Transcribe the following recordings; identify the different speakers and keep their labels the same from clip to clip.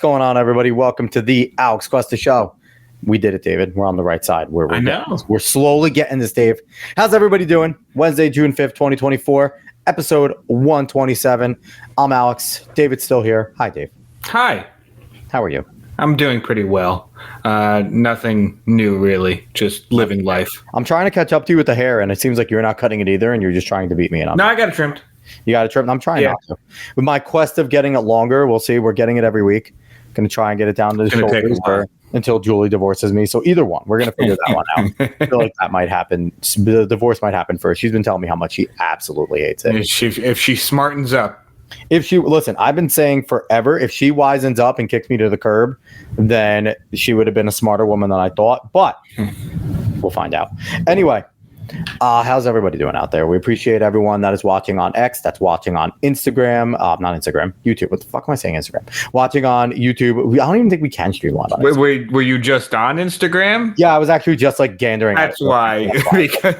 Speaker 1: going on, everybody? Welcome to the Alex Cuesta Show. We did it, David. We're on the right side. I know. We're slowly getting this, Dave. How's everybody doing? Wednesday, June 5th, 2024, episode 127. I'm Alex. David's still here. Hi, Dave.
Speaker 2: Hi.
Speaker 1: How are you?
Speaker 2: I'm doing pretty well. Nothing new, really. Just living life.
Speaker 1: I'm trying to catch up to you with the hair, and it seems like you're not cutting it either, and you're just trying to beat me.
Speaker 2: No, I got it trimmed.
Speaker 1: You got it trimmed? I'm trying not to. With my quest of getting it longer, we'll see. We're getting it every week. Going to try and get it down to the shoulders until Julie divorces me. So either one, we're going to figure that one out. I feel like that might happen. The divorce might happen first. She's been telling me how much she absolutely hates it.
Speaker 2: If she smartens up.
Speaker 1: Listen, I've been saying forever, if she wisens up and kicks me to the curb, then she would have been a smarter woman than I thought. But we'll find out. Anyway. How's everybody doing out there? We appreciate everyone that is watching on X, that's watching on Instagram, not Instagram, YouTube. What the fuck am I saying? Instagram. Watching on YouTube. I don't even think we can stream live on Instagram.
Speaker 2: Were you just on Instagram?
Speaker 1: Yeah, I was actually just like gandering.
Speaker 2: That's why.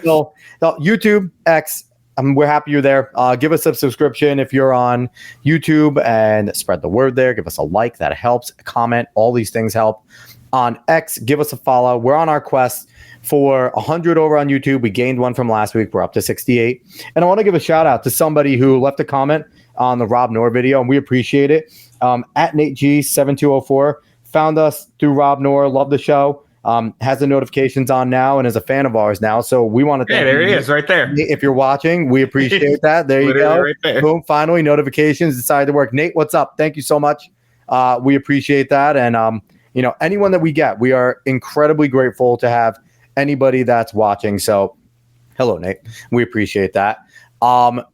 Speaker 1: So, YouTube, X, we're happy you're there. Give us a subscription if you're on YouTube and spread the word there. Give us a like. That helps. A comment. All these things help. On X, give us a follow. We're on our quest for 100 over on YouTube. We gained one from last week. We're up to 68. And I want to give a shout out to somebody who left a comment on the Rob Noor video, and we appreciate it. At NateG7204, found us through Rob Noor, love the show, has the notifications on now, and is a fan of ours now. So we want to thank
Speaker 2: there he is, right there.
Speaker 1: If you're watching, we appreciate that. There you go. Right there. Boom, finally, notifications decided to work. Nate, what's up? Thank you so much. We appreciate that. And, anyone that we get, we are incredibly grateful to have anybody that's watching. So hello, Nate. We appreciate that.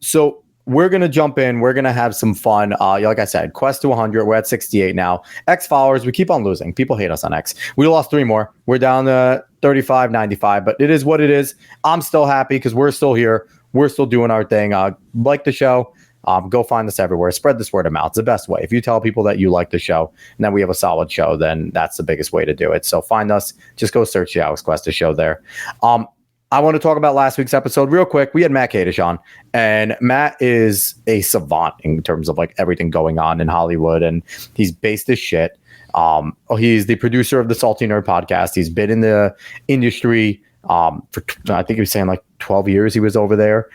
Speaker 1: So we're going to jump in. We're going to have some fun. Like I said, quest to 100. We're at 68 now. X followers, we keep on losing. People hate us on X. We lost 3 more. We're down to 35, 95, but it is what it is. I'm still happy because we're still here. We're still doing our thing. Like the show. Go find us everywhere. Spread this word of mouth. It's the best way. If you tell people that you like the show and that we have a solid show, then that's the biggest way to do it. So find us. Just go search the Alex Cuesta Show there. I want to talk about last week's episode real quick. We had Matt Kadish on, and Matt is a savant in terms of like everything going on in Hollywood, and he's based his shit. He's the producer of the Salty Nerd podcast. He's been in the industry for I think he was saying like 12 years he was over there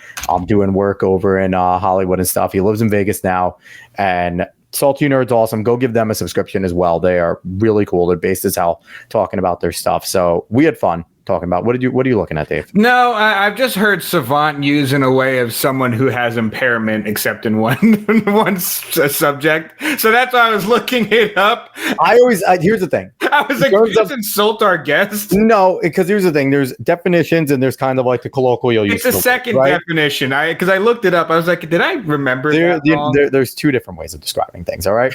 Speaker 1: doing work over in Hollywood and stuff. He lives in Vegas now, and Salty Nerd's awesome. Go give them a subscription as well. They are really cool. They're based as hell talking about their stuff. So we had fun talking about. What are you looking at, Dave?
Speaker 2: No, I've just heard savant used in a way of someone who has impairment, except in one subject. So that's why I was looking it up.
Speaker 1: Here's the thing.
Speaker 2: I was like, let's insult our guest.
Speaker 1: No, because here's the thing. There's definitions and there's kind of like the colloquial use.
Speaker 2: It's a second definition. Because I looked it up. I was like, did I remember that?
Speaker 1: There's 2 different ways of describing things. All right.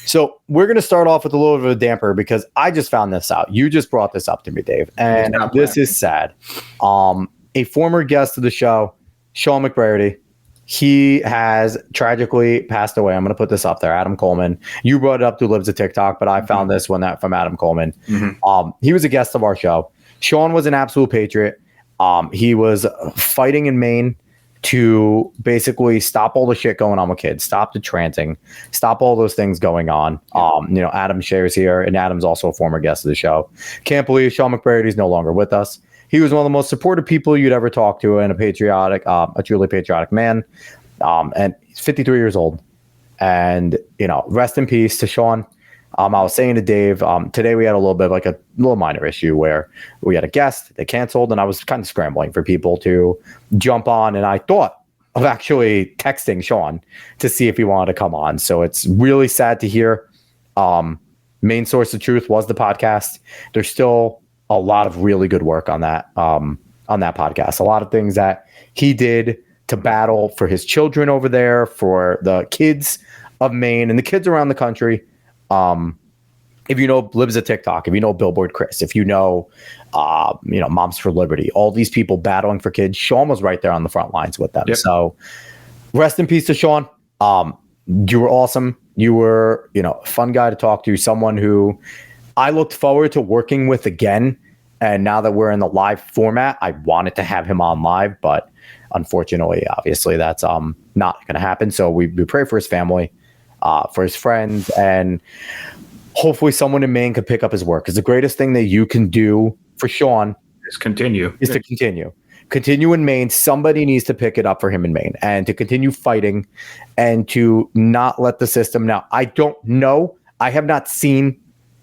Speaker 1: So we're going to start off with a little bit of a damper because I just found this out. You just brought this up to me, Dave. And this is sad. A former guest of the show, Sean McBrady, he has tragically passed away. I'm going to put this up there. Adam Coleman. You brought it up through Libs of TikTok, but I found this one from Adam Coleman. He was a guest of our show. Sean was an absolute patriot. He was fighting in Maine to basically stop all the shit going on with kids, stop the tranting, stop all those things going on. Adam shares here, and Adam's also a former guest of the show. Can't believe Sean McBrady's no longer with us. He was one of the most supportive people you'd ever talk to, and a truly patriotic man. And he's 53 years old. And, rest in peace to Sean. I was saying to Dave, today we had a little bit of like a little minor issue where we had a guest, they canceled, and I was kind of scrambling for people to jump on. And I thought of actually texting Sean to see if he wanted to come on. So it's really sad to hear. Main source of truth was the podcast. There's still a lot of really good work on that podcast. A lot of things that he did to battle for his children over there, for the kids of Maine and the kids around the country. If you know Libs of TikTok, if you know Billboard Chris, if you know, Moms for Liberty, all these people battling for kids, Sean was right there on the front lines with them. Yep. So rest in peace to Sean. You were awesome. You were, a fun guy to talk to, someone who I looked forward to working with again. And now that we're in the live format, I wanted to have him on live, but unfortunately, obviously that's not going to happen. So we pray for his family, for his friends, and hopefully someone in Maine could pick up his work. Because the greatest thing that you can do for Sean
Speaker 2: is to
Speaker 1: continue in Maine. Somebody needs to pick it up for him in Maine and to continue fighting and to not let the system. Now, I don't know. I have not seen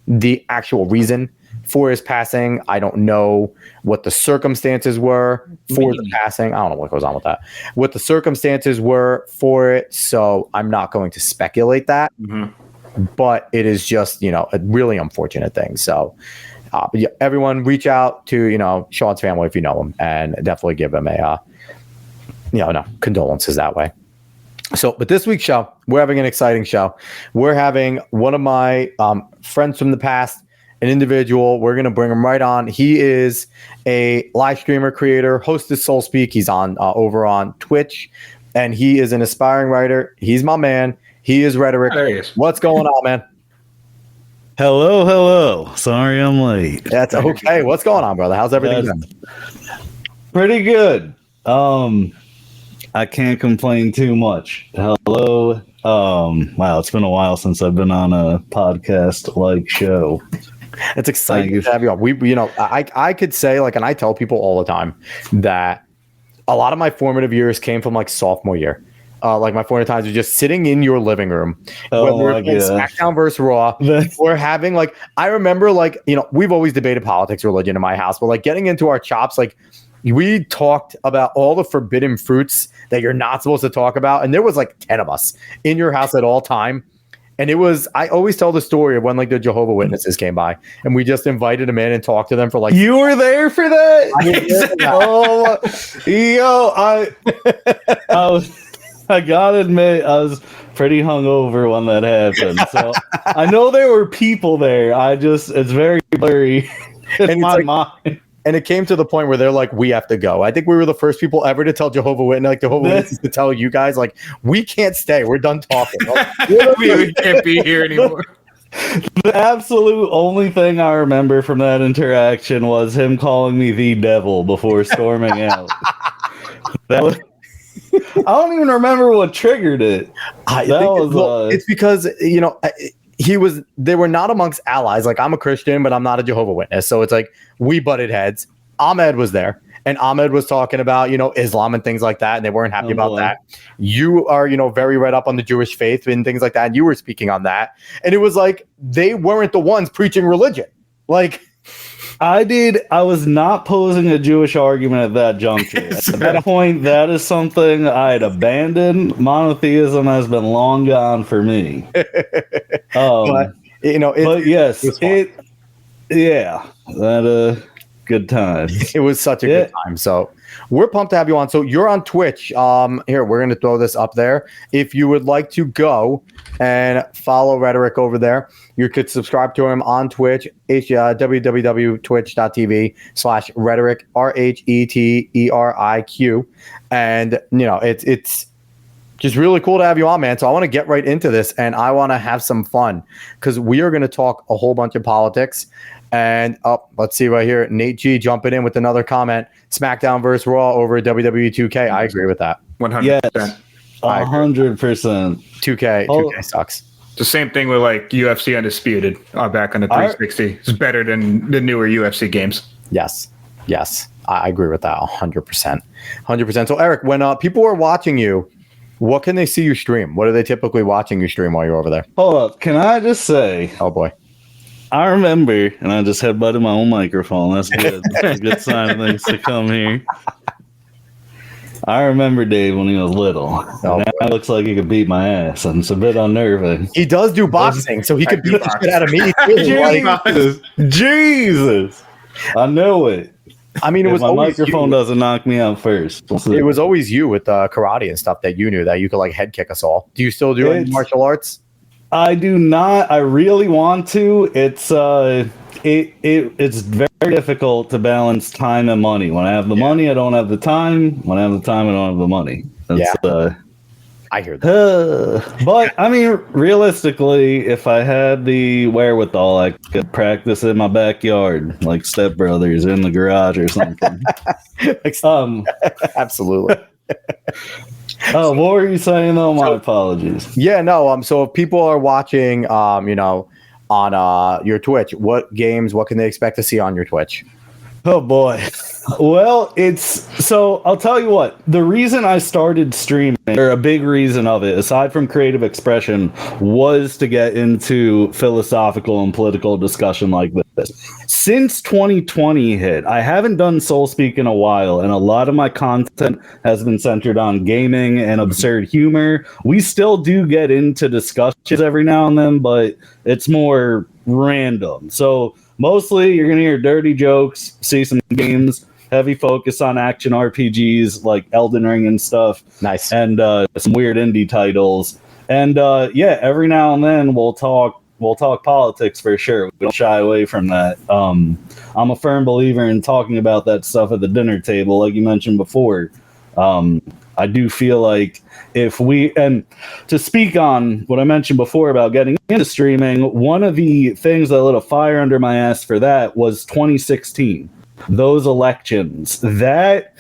Speaker 1: the actual reason for his passing. I don't know what the circumstances were for the passing. I don't know what goes on with that. What the circumstances were for it. So I'm not going to speculate that. But it is just, a really unfortunate thing. So but yeah, everyone reach out to, Sean's family if you know him, and definitely give him a, condolences that way. So, but this week's show, we're having an exciting show. We're having one of my friends from the past, an individual. We're going to bring him right on. He is a live streamer, creator, host of Soulspeak. He's on over on Twitch, and he is an aspiring writer. He's my man. He is Rheteriq.
Speaker 2: There he is.
Speaker 1: What's going on, man?
Speaker 3: Hello. Sorry I'm late.
Speaker 1: That's okay. What's going on, brother? How's everything going?
Speaker 3: Pretty good. I can't complain too much. Hello. Wow, it's been a while since I've been on a podcast-like show.
Speaker 1: It's exciting to have you on. I could say, and I tell people all the time that a lot of my formative years came from sophomore year. My formative times were just sitting in your living room.
Speaker 3: Oh,
Speaker 1: we're playing SmackDown versus Raw. We're having I remember we've always debated politics, religion in my house, but getting into our chops, we talked about all the forbidden fruits that you're not supposed to talk about. And there was 10 of us in your house at all time. And I always tell the story of when the Jehovah's Witnesses came by and we just invited them in and talked to them for
Speaker 3: You were there for that? I gotta admit, I was pretty hungover when that happened. So I know there were people there. It's very blurry in my mind.
Speaker 1: And it came to the point where they're we have to go. I think we were the first people ever to tell Jehovah's Witnesses to tell you guys, we can't stay. We're done talking.
Speaker 2: We can't be here anymore.
Speaker 3: The absolute only thing I remember from that interaction was him calling me the devil before storming out. I don't even remember what triggered it.
Speaker 1: It's because, they were not amongst allies. I'm a Christian, but I'm not a Jehovah's Witness. So it's we butted heads. Ahmed was there, and Ahmed was talking about, Islam and things like that, and they weren't happy about that. You are, very read up on the Jewish faith and things like that, and you were speaking on that. And it was they weren't the ones preaching religion.
Speaker 3: I was not posing a Jewish argument at that juncture. At that point, that is something I had abandoned. Monotheism has been long gone for me. But good time.
Speaker 1: It was such a good time. So we're pumped to have you on. So you're on Twitch. Here, we're going to throw this up there. If you would like to go and follow Rheteriq over there, you could subscribe to him on Twitch, www.twitch.tv/Rheteriq, RHETERIQ. And, it's just really cool to have you on, man. So I want to get right into this, and I want to have some fun because we are going to talk a whole bunch of politics. And let's see right here. Nate G jumping in with another comment. SmackDown versus Raw over WWE 2K. I agree with that.
Speaker 2: 100%.
Speaker 3: Yes, 100%.
Speaker 1: 2K sucks.
Speaker 2: It's the same thing with UFC Undisputed back on the 360. It's better than the newer UFC games.
Speaker 1: Yes. I agree with that 100%. 100%. So Eric, when people are watching you, what can they see you stream? What are they typically watching you stream while you're over there?
Speaker 3: Hold up. Can I just say?
Speaker 1: Oh boy.
Speaker 3: I remember, and I just headbutted my own microphone. That's good. That's a good sign of things to come here. I remember Dave when he was little. Now it looks like he could beat my ass, and it's a bit unnerving.
Speaker 1: He does do boxing, so he could beat the shit out of me.
Speaker 3: Jesus. I know it.
Speaker 1: I mean, it was
Speaker 3: my
Speaker 1: always
Speaker 3: microphone doesn't knock me out first.
Speaker 1: It was always you with karate and stuff that you knew that you could head kick us all. Do you still do any martial arts?
Speaker 3: I do not. I really want to. It's very difficult to balance time and money. When I have the money, I don't have the time. When I have the time, I don't have the money.
Speaker 1: I hear that.
Speaker 3: But I mean, realistically, if I had the wherewithal, I could practice in my backyard, like Step Brothers, in the garage or something.
Speaker 1: Absolutely.
Speaker 3: Oh, what were you saying though? My apologies.
Speaker 1: Yeah, no. So if people are watching, on your Twitch. What games? What can they expect to see on your Twitch?
Speaker 3: Oh boy. Well, so I'll tell you what, the reason I started streaming, or a big reason of it, aside from creative expression, was to get into philosophical and political discussion like this. Since 2020 hit, I haven't done Soulspeak in a while, and a lot of my content has been centered on gaming and absurd humor. We still do get into discussions every now and then, but it's more random. So mostly you're going to hear dirty jokes, see some games, heavy focus on action RPGs like Elden Ring and stuff.
Speaker 1: Nice.
Speaker 3: And some weird indie titles. And yeah, every now and then we'll talk politics for sure. We don't shy away from that. I'm a firm believer in talking about that stuff at the dinner table, like you mentioned before. I do feel like and to speak on what I mentioned before about getting into streaming, one of the things that lit a fire under my ass for that was 2016. Those elections. That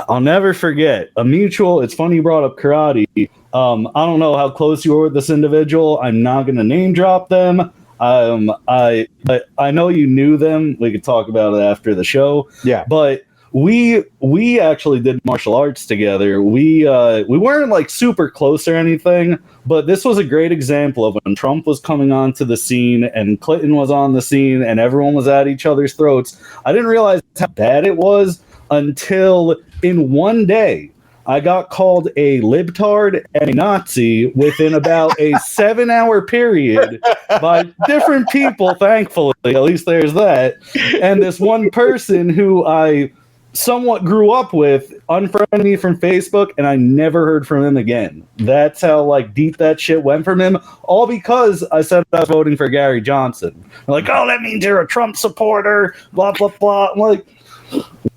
Speaker 3: I'll never forget. It's funny you brought up karate. I don't know how close you were with this individual. I'm not going to name drop them. But I know you knew them. We could talk about it after the show.
Speaker 1: Yeah.
Speaker 3: But we actually did martial arts together. We weren't like super close or anything, but this was a great example of when Trump was coming onto the scene and Clinton was on the scene and everyone was at each other's throats. I didn't realize how bad it was until in one day I got called a libtard and a Nazi within about a 7-hour period by different people, thankfully. At least there's that. And this one person who I somewhat grew up with unfriended me from Facebook, and I never heard from him again. That's how like deep that shit went from him, all because I said I was voting for Gary Johnson. They're like, oh, that means you're a Trump supporter, blah, blah, blah. I'm like,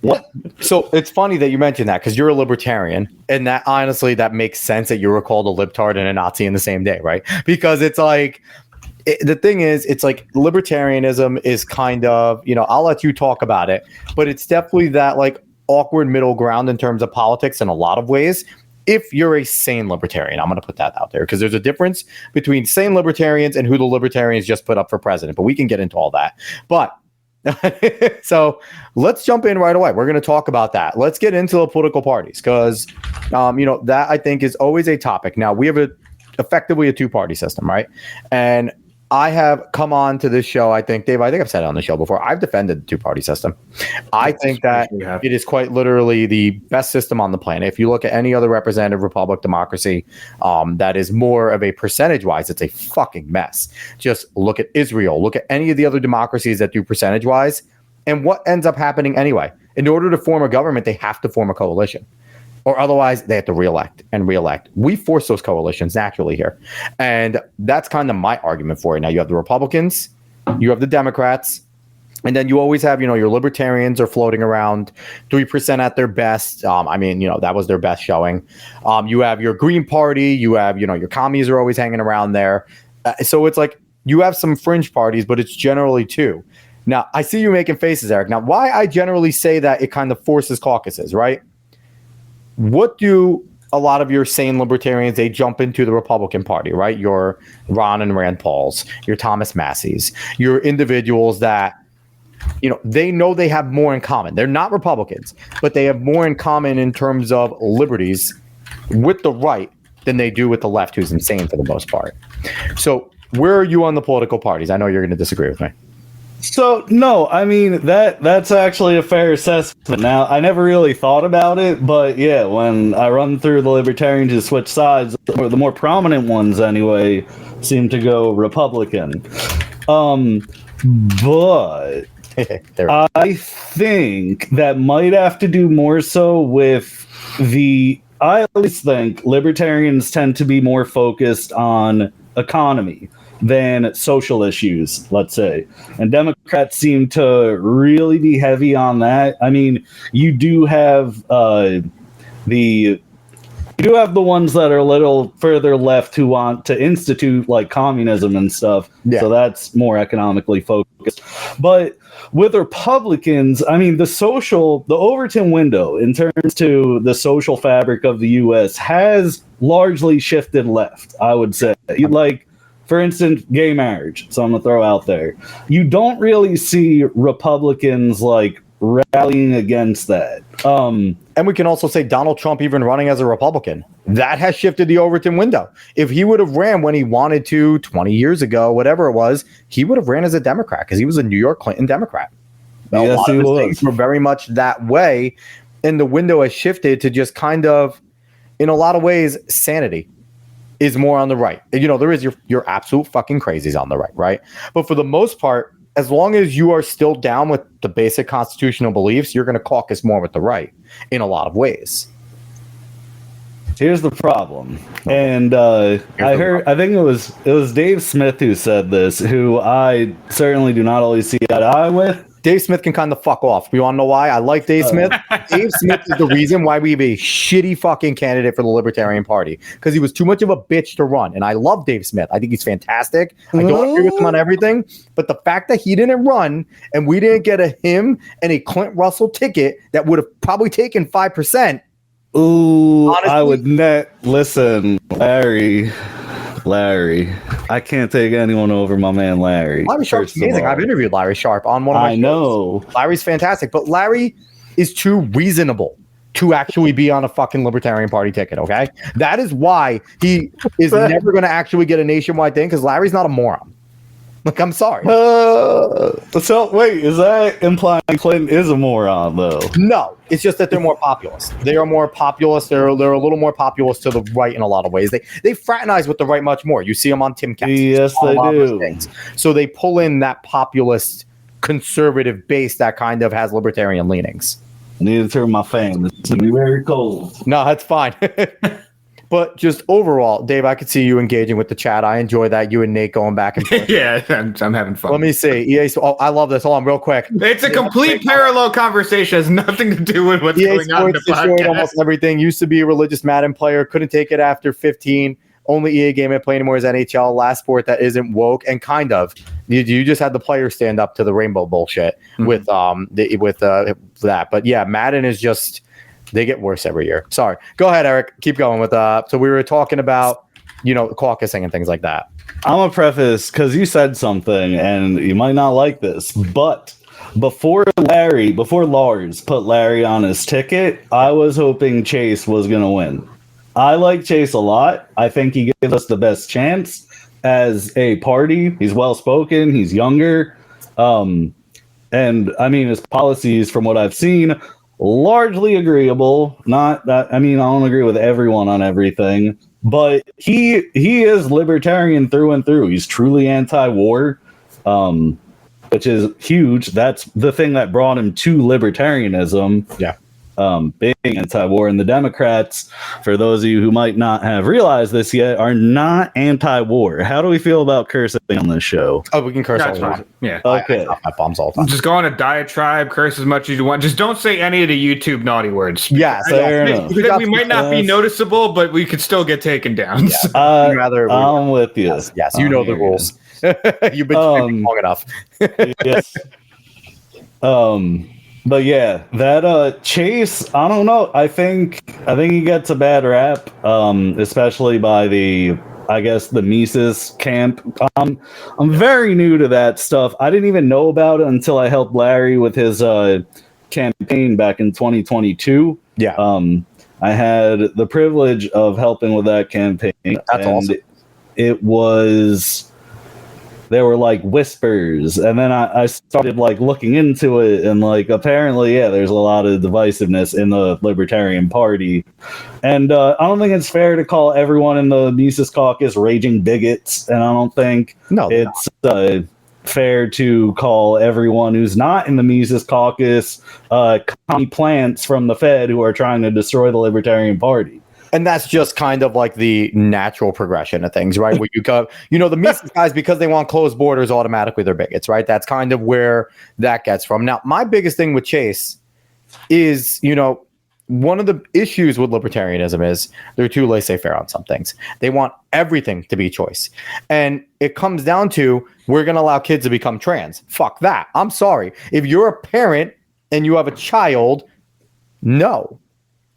Speaker 3: what?
Speaker 1: So it's funny that you mentioned that because you're a libertarian, and that honestly, that makes sense that you were called a libtard and a Nazi in the same day, right? Because it's like, the thing is, it's like libertarianism is kind of, I'll let you talk about it, but it's definitely that like awkward middle ground in terms of politics in a lot of ways. If you're a sane libertarian, I'm going to put that out there because there's a difference between sane libertarians and who the libertarians just put up for president, but we can get into all that. But so let's jump in right away. We're going to talk about that. Let's get into the political parties because, that I think is always a topic. Now we have effectively a two-party system, right? And I have come on to this show. I think, Dave, I've said it on the show before. I've defended the two-party system. I think that it is quite literally the best system on the planet. If you look at any other representative republic democracy that is more of a percentage-wise, it's a fucking mess. Just look at Israel. Look at any of the other democracies that do percentage-wise. And what ends up happening anyway? In order to form a government, they have to form a coalition. Or otherwise, they have to reelect and reelect. We force those coalitions naturally here. And that's kind of my argument for it. Now, you have the Republicans, you have the Democrats, and then you always have, your libertarians are floating around 3% at their best. That was their best showing. You have your Green Party, you have, your commies are always hanging around there. So it's like you have some fringe parties, but it's generally two. Now, I see you making faces, Eric. Now, why I generally say that it kind of forces caucuses, right? What do a lot of your sane libertarians, they jump into the Republican Party, right? Your Ron and Rand Pauls, your Thomas Masseys, your individuals that, they know they have more in common. They're not Republicans, but they have more in common in terms of liberties with the right than they do with the left, who's insane for the most part. So where are you on the political parties? I know you're going to disagree with me.
Speaker 3: So, no, I mean, that's actually a fair assessment. Now, I never really thought about it, but yeah, when I run through the libertarians who switch sides, or the more prominent ones anyway, seem to go Republican. But I think that might have to do more so with I at least think libertarians tend to be more focused on economy than social issues, let's say. And Democrats seem to really be heavy on that. I mean, you do have the ones that are a little further left who want to institute like communism and stuff. Yeah. So that's more economically focused. But with Republicans, I mean, the Overton window in terms to the social fabric of the U.S. has largely shifted left, I would say. for instance, gay marriage. So I'm gonna throw out there. You don't really see Republicans like rallying against that.
Speaker 1: And we can also say Donald Trump even running as a Republican. That has shifted the Overton window. If he would have ran when he wanted to 20 years ago, whatever it was, he would have ran as a Democrat because he was a New York Clinton Democrat.
Speaker 3: Yes, he was.
Speaker 1: Things were very much that way. And the window has shifted to just kind of, in a lot of ways, sanity is more on the right. You know, there is your absolute fucking crazies on the right, right? But for the most part, as long as you are still down with the basic constitutional beliefs, you're going to caucus more with the right in a lot of ways.
Speaker 3: Here's the problem, and I think it was Dave Smith who said this, who I certainly do not always see eye to eye with.
Speaker 1: Dave Smith can kind of fuck off. You want to know why? I like Dave Smith. Dave Smith is the reason why we have a shitty fucking candidate for the Libertarian Party, because he was too much of a bitch to run. And I love Dave Smith. I think he's fantastic. I don't agree with him on everything, but the fact that he didn't run and we didn't get him and a Clint Russell ticket that would have probably taken 5%.
Speaker 3: Ooh, honestly, I would not listen, Larry. I can't take anyone over my man Larry.
Speaker 1: Larry Sharp's amazing. I've interviewed Larry Sharp on one of my shows.
Speaker 3: know.
Speaker 1: Larry's fantastic, but Larry is too reasonable to actually be on a fucking Libertarian Party ticket, okay? That is why he is never going to actually get a nationwide thing, because Larry's not a moron. Like, I'm sorry.
Speaker 3: So wait, is that implying Clinton is a moron though?
Speaker 1: No, it's just that they're more populist. They are more populist. They're a little more populist to the right in a lot of ways. They fraternize with the right much more. You see them on Tim Katz's.
Speaker 3: Yes, they do.
Speaker 1: So they pull in that populist conservative base that kind of has libertarian leanings.
Speaker 3: I need to turn my fan. It's gonna be very cold.
Speaker 1: No, that's fine. But just overall, Dave, I could see you engaging with the chat. I enjoy that. You and Nate going back and forth.
Speaker 2: Yeah, I'm having fun.
Speaker 1: Let me see. EA, I love this. Hold on, real quick.
Speaker 2: It's a complete parallel conversation. It has nothing to do with what's
Speaker 1: EA
Speaker 2: going on in the
Speaker 1: destroyed
Speaker 2: podcast.
Speaker 1: Almost everything. Used to be a religious Madden player. Couldn't take it after 15. Only EA game I play anymore is NHL. Last sport that isn't woke, and kind of. You just had the players stand up to the rainbow bullshit with that. But yeah, Madden is just. They get worse every year. Sorry. Go ahead, Eric. Keep going with so we were talking about, caucusing and things like that.
Speaker 3: I'm gonna preface, because you said something and you might not like this, but before Lars put Larry on his ticket, I was hoping Chase was gonna win. I like Chase a lot. I think he gives us the best chance as a party. He's well spoken, he's younger. And I mean, his policies, from what I've seen, largely agreeable. Not that, I mean, I don't agree with everyone on everything, but he is libertarian through and through. He's truly anti-war, which is huge. That's the thing that brought him to libertarianism. Yeah. Being anti-war. And the Democrats, for those of you who might not have realized this yet, are not anti-war. How do we feel about cursing on this show?
Speaker 1: Oh, we can curse all the time.
Speaker 2: Yeah.
Speaker 3: Okay.
Speaker 1: I my bombs all the time.
Speaker 2: Just go on a diatribe, curse as much as you want. Just don't say any of the YouTube naughty words.
Speaker 1: Yeah,
Speaker 3: fair enough.
Speaker 2: We might not be noticeable, but we could still get taken down.
Speaker 3: Yeah. I'm with you.
Speaker 1: Yes, you know the rules. You've been long enough.
Speaker 3: Yes. But yeah, that Chase, I don't know. I think he gets a bad rap, especially by the Mises camp. I'm very new to that stuff. I didn't even know about it until I helped Larry with his campaign back in 2022.
Speaker 1: Yeah.
Speaker 3: I had the privilege of helping with that campaign.
Speaker 1: That's awesome.
Speaker 3: There were like whispers, and then I started like looking into it, and like apparently, yeah, there's a lot of divisiveness in the Libertarian Party, and I don't think it's fair to call everyone in the Mises Caucus raging bigots, and I don't think it's fair to call everyone who's not in the Mises Caucus commie plants from the Fed who are trying to destroy the Libertarian Party.
Speaker 1: And that's just kind of like the natural progression of things, right? Where you go, the Mises guys, because they want closed borders, automatically they're bigots, right? That's kind of where that gets from. Now, my biggest thing with Chase is, one of the issues with libertarianism is they're too laissez-faire on some things. They want everything to be choice. And it comes down to, we're going to allow kids to become trans. Fuck that. I'm sorry. If you're a parent and you have a child, no.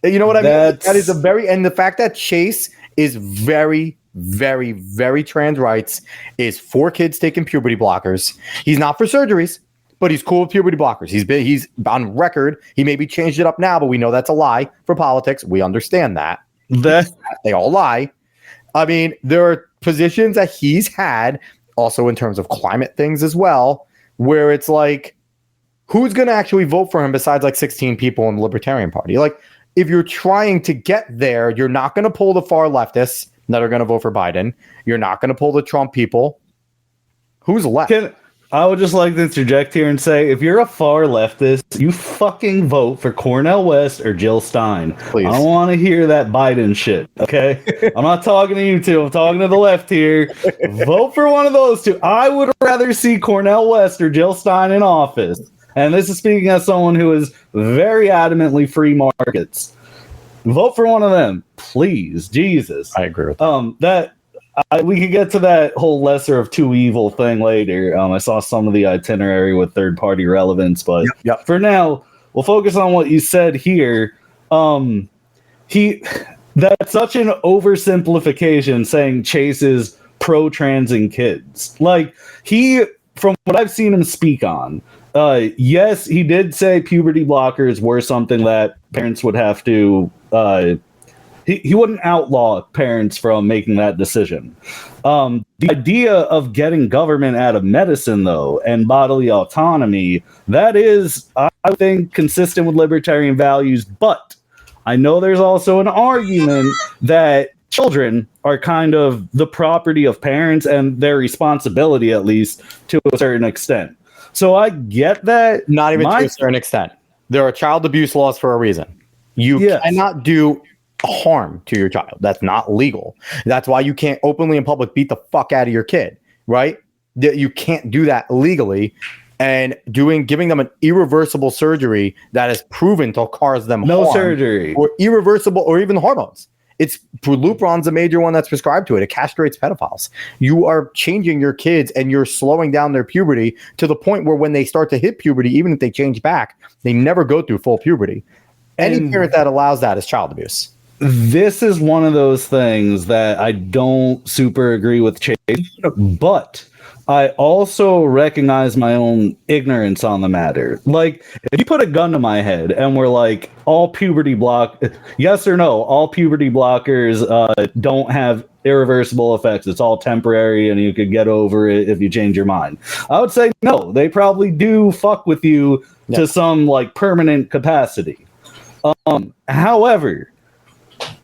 Speaker 1: You know what I mean? That is and the fact that Chase is very very, very trans rights is for kids taking puberty blockers. He's not for surgeries, but he's cool with puberty blockers. He's on record. He maybe changed it up now, but we know that's a lie for politics. We understand that. They all lie. I mean, there are positions that he's had also in terms of climate things as well, where it's like, who's going to actually vote for him besides like 16 people in the Libertarian Party? Like, if you're trying to get there, you're not going to pull the far leftists that are going to vote for Biden. You're not going to pull the Trump people. Who's left?
Speaker 3: I would just like to interject here and say, if you're a far leftist, you fucking vote for Cornel West or Jill Stein.
Speaker 1: Please.
Speaker 3: I don't want to hear that Biden shit, okay? I'm not talking to you two. I'm talking to the left here. Vote for one of those two. I would rather see Cornel West or Jill Stein in office. And this is speaking as someone who is very adamantly free markets. Vote for one of them, please. Jesus.
Speaker 1: I agree with that.
Speaker 3: We could get to that whole lesser of two evil thing later. I saw some of the itinerary with third-party relevance, but for now, we'll focus on what you said here. That's such an oversimplification saying Chase is pro-transing kids. Like, from what I've seen him speak on, yes, he did say puberty blockers were something that parents would have to he wouldn't outlaw parents from making that decision. The idea of getting government out of medicine, though, and bodily autonomy, that is, I think, consistent with libertarian values. But I know there's also an argument that children are kind of the property of parents and their responsibility, at least, to a certain extent. So I get that.
Speaker 1: Not even to a certain extent. There are child abuse laws for a reason. You cannot do harm to your child. That's not legal. That's why you can't openly in public beat the fuck out of your kid, right? You can't do that legally. And giving them an irreversible surgery that is proven to cause them harm,
Speaker 3: surgery,
Speaker 1: or irreversible, or even hormones. It's Lupron's a major one that's prescribed to it. It castrates pedophiles. You are changing your kids and you're slowing down their puberty to the point where when they start to hit puberty, even if they change back, they never go through full puberty. Any parent that allows that is child abuse.
Speaker 3: This is one of those things that I don't super agree with Chase, but I also recognize my own ignorance on the matter. Like, if you put a gun to my head and we're like, yes or no, all puberty blockers don't have irreversible effects. It's all temporary and you could get over it if you change your mind. I would say no, they probably do fuck with you to some like permanent capacity. However,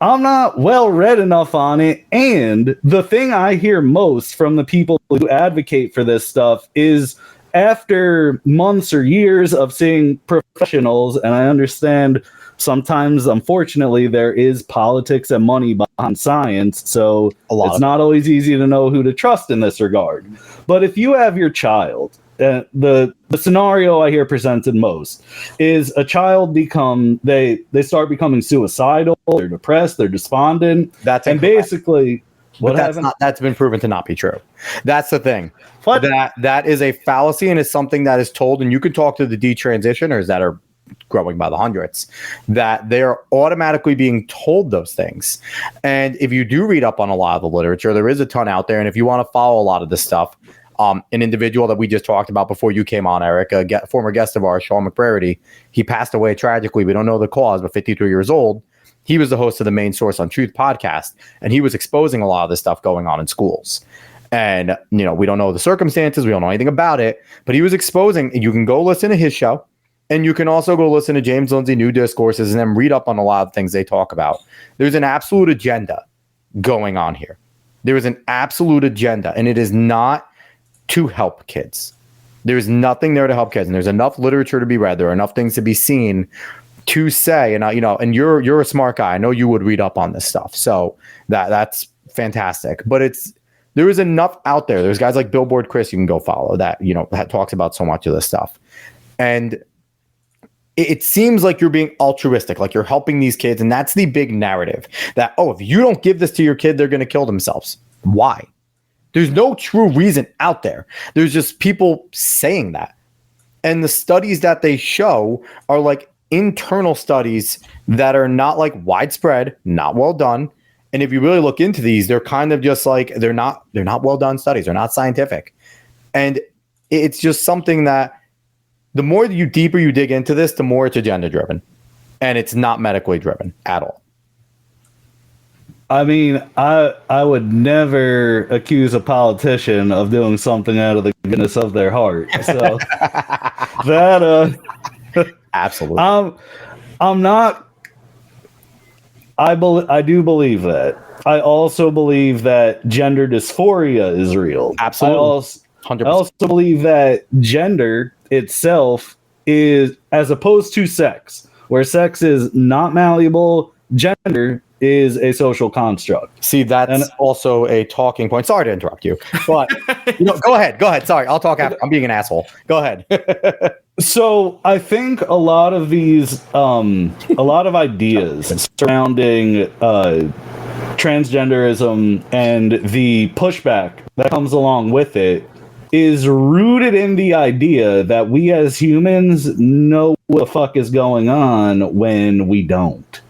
Speaker 3: I'm not well read enough on it, and the thing I hear most from the people who advocate for this stuff is after months or years of seeing professionals, and I understand sometimes, unfortunately, there is politics and money behind science, so it's not always easy to know who to trust in this regard. But if you have your child, the scenario I hear presented most is a child they start becoming suicidal, they're depressed, they're despondent.
Speaker 1: That's
Speaker 3: and
Speaker 1: incorrect.
Speaker 3: Basically
Speaker 1: that's been proven to not be true. That's the thing. That is a fallacy, and it's something that is told, and you can talk to the detransitioners that are growing by the hundreds, that they're automatically being told those things. And if you do read up on a lot of the literature, there is a ton out there, and if you want to follow a lot of this stuff, an individual that we just talked about before you came on, Eric, a former guest of ours, Sean McBrady, he passed away tragically. We don't know the cause, but 53 years old. He was the host of the Main Source on Truth podcast, and he was exposing a lot of this stuff going on in schools. And, we don't know the circumstances. We don't know anything about it, but he was exposing. You can go listen to his show, and you can also go listen to James Lindsay New Discourses and then read up on a lot of things they talk about. There's an absolute agenda going on here. There is an absolute agenda, and it is not to help kids. There's nothing there to help kids, and there's enough literature to be read. There are enough things to be seen to say, and and you're a smart guy. I know you would read up on this stuff, so that's fantastic. But there is enough out there. There's guys like Billboard Chris you can go follow that that talks about so much of this stuff, and it seems like you're being altruistic, like you're helping these kids, and that's the big narrative that if you don't give this to your kid, they're going to kill themselves. Why? There's no true reason out there. There's just people saying that. And the studies that they show are like internal studies that are not like widespread, not well done. And if you really look into these, they're kind of just like they're not well done studies. They're not scientific. And it's just something that the more deeper you dig into this, the more it's agenda driven. And it's not medically driven at all.
Speaker 3: I mean, I would never accuse a politician of doing something out of the goodness of their heart. So that
Speaker 1: absolutely.
Speaker 3: I'm not. I do believe that. I also believe that gender dysphoria is real.
Speaker 1: Absolutely. 100%.
Speaker 3: I also believe that gender itself is, as opposed to sex, where sex is not malleable, gender is a social construct.
Speaker 1: See, that's also a talking point. Sorry to interrupt you, but go ahead. Sorry, I'll talk after. I'm being an asshole. Go ahead.
Speaker 3: So I think a lot of these, a lot of ideas surrounding transgenderism and the pushback that comes along with it is rooted in the idea that we as humans know what the fuck is going on when we don't.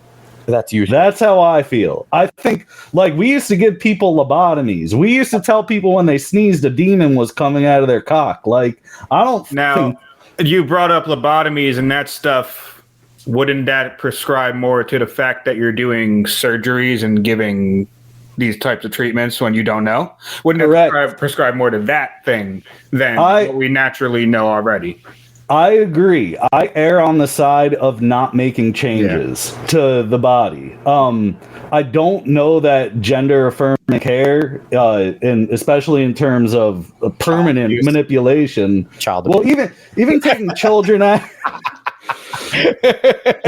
Speaker 3: That's how I feel. I think, like, we used to give people lobotomies. We used to tell people when they sneezed a demon was coming out of their cock. Like, I don't think...
Speaker 2: You brought up lobotomies and that stuff. Wouldn't that prescribe more to the fact that you're doing surgeries and giving these types of treatments when you don't know? Wouldn't it prescribe more to that thing than what we naturally know already?
Speaker 3: I agree. I err on the side of not making changes to the body. I don't know that gender affirming care, and especially in terms of permanent manipulation. Even taking children out,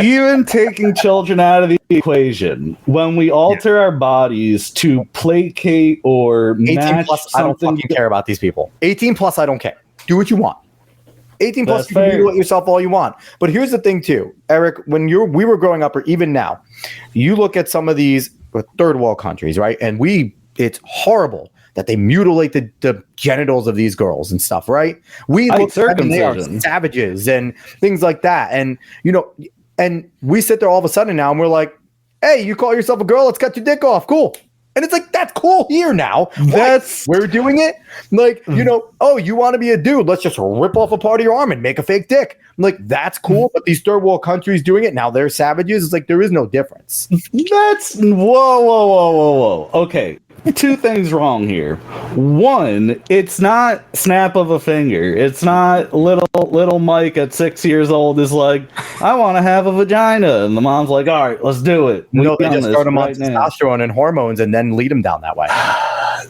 Speaker 3: even taking children out of the equation. When we alter our bodies to placate or
Speaker 1: 18
Speaker 3: match
Speaker 1: plus,
Speaker 3: something,
Speaker 1: I don't fucking care about these people. 18 plus, I don't care. Do what you want. 18 plus,
Speaker 3: That's
Speaker 1: you can
Speaker 3: fair.
Speaker 1: mutilate yourself all you want. But here's the thing, too, Eric. When we were growing up, or even now, you look at some of these third world countries, right? And it's horrible that they mutilate the genitals of these girls and stuff, right? We look at them, they are savages and things like that. And and we sit there all of a sudden now, and we're like, "Hey, you call yourself a girl? Let's cut your dick off. Cool." And it's like, that's cool here now. We're doing it. Like, oh, you want to be a dude? Let's just rip off a part of your arm and make a fake dick. I'm like, that's cool. But these third world countries doing it now, they're savages. It's like, there is no difference.
Speaker 3: Whoa. Okay. Two things wrong here. One, it's not snap of a finger. It's not little Mike at 6 years old is like, I want to have a vagina. And the mom's like, all right, let's do it.
Speaker 1: No, they just start them on testosterone and hormones and then lead them down that way.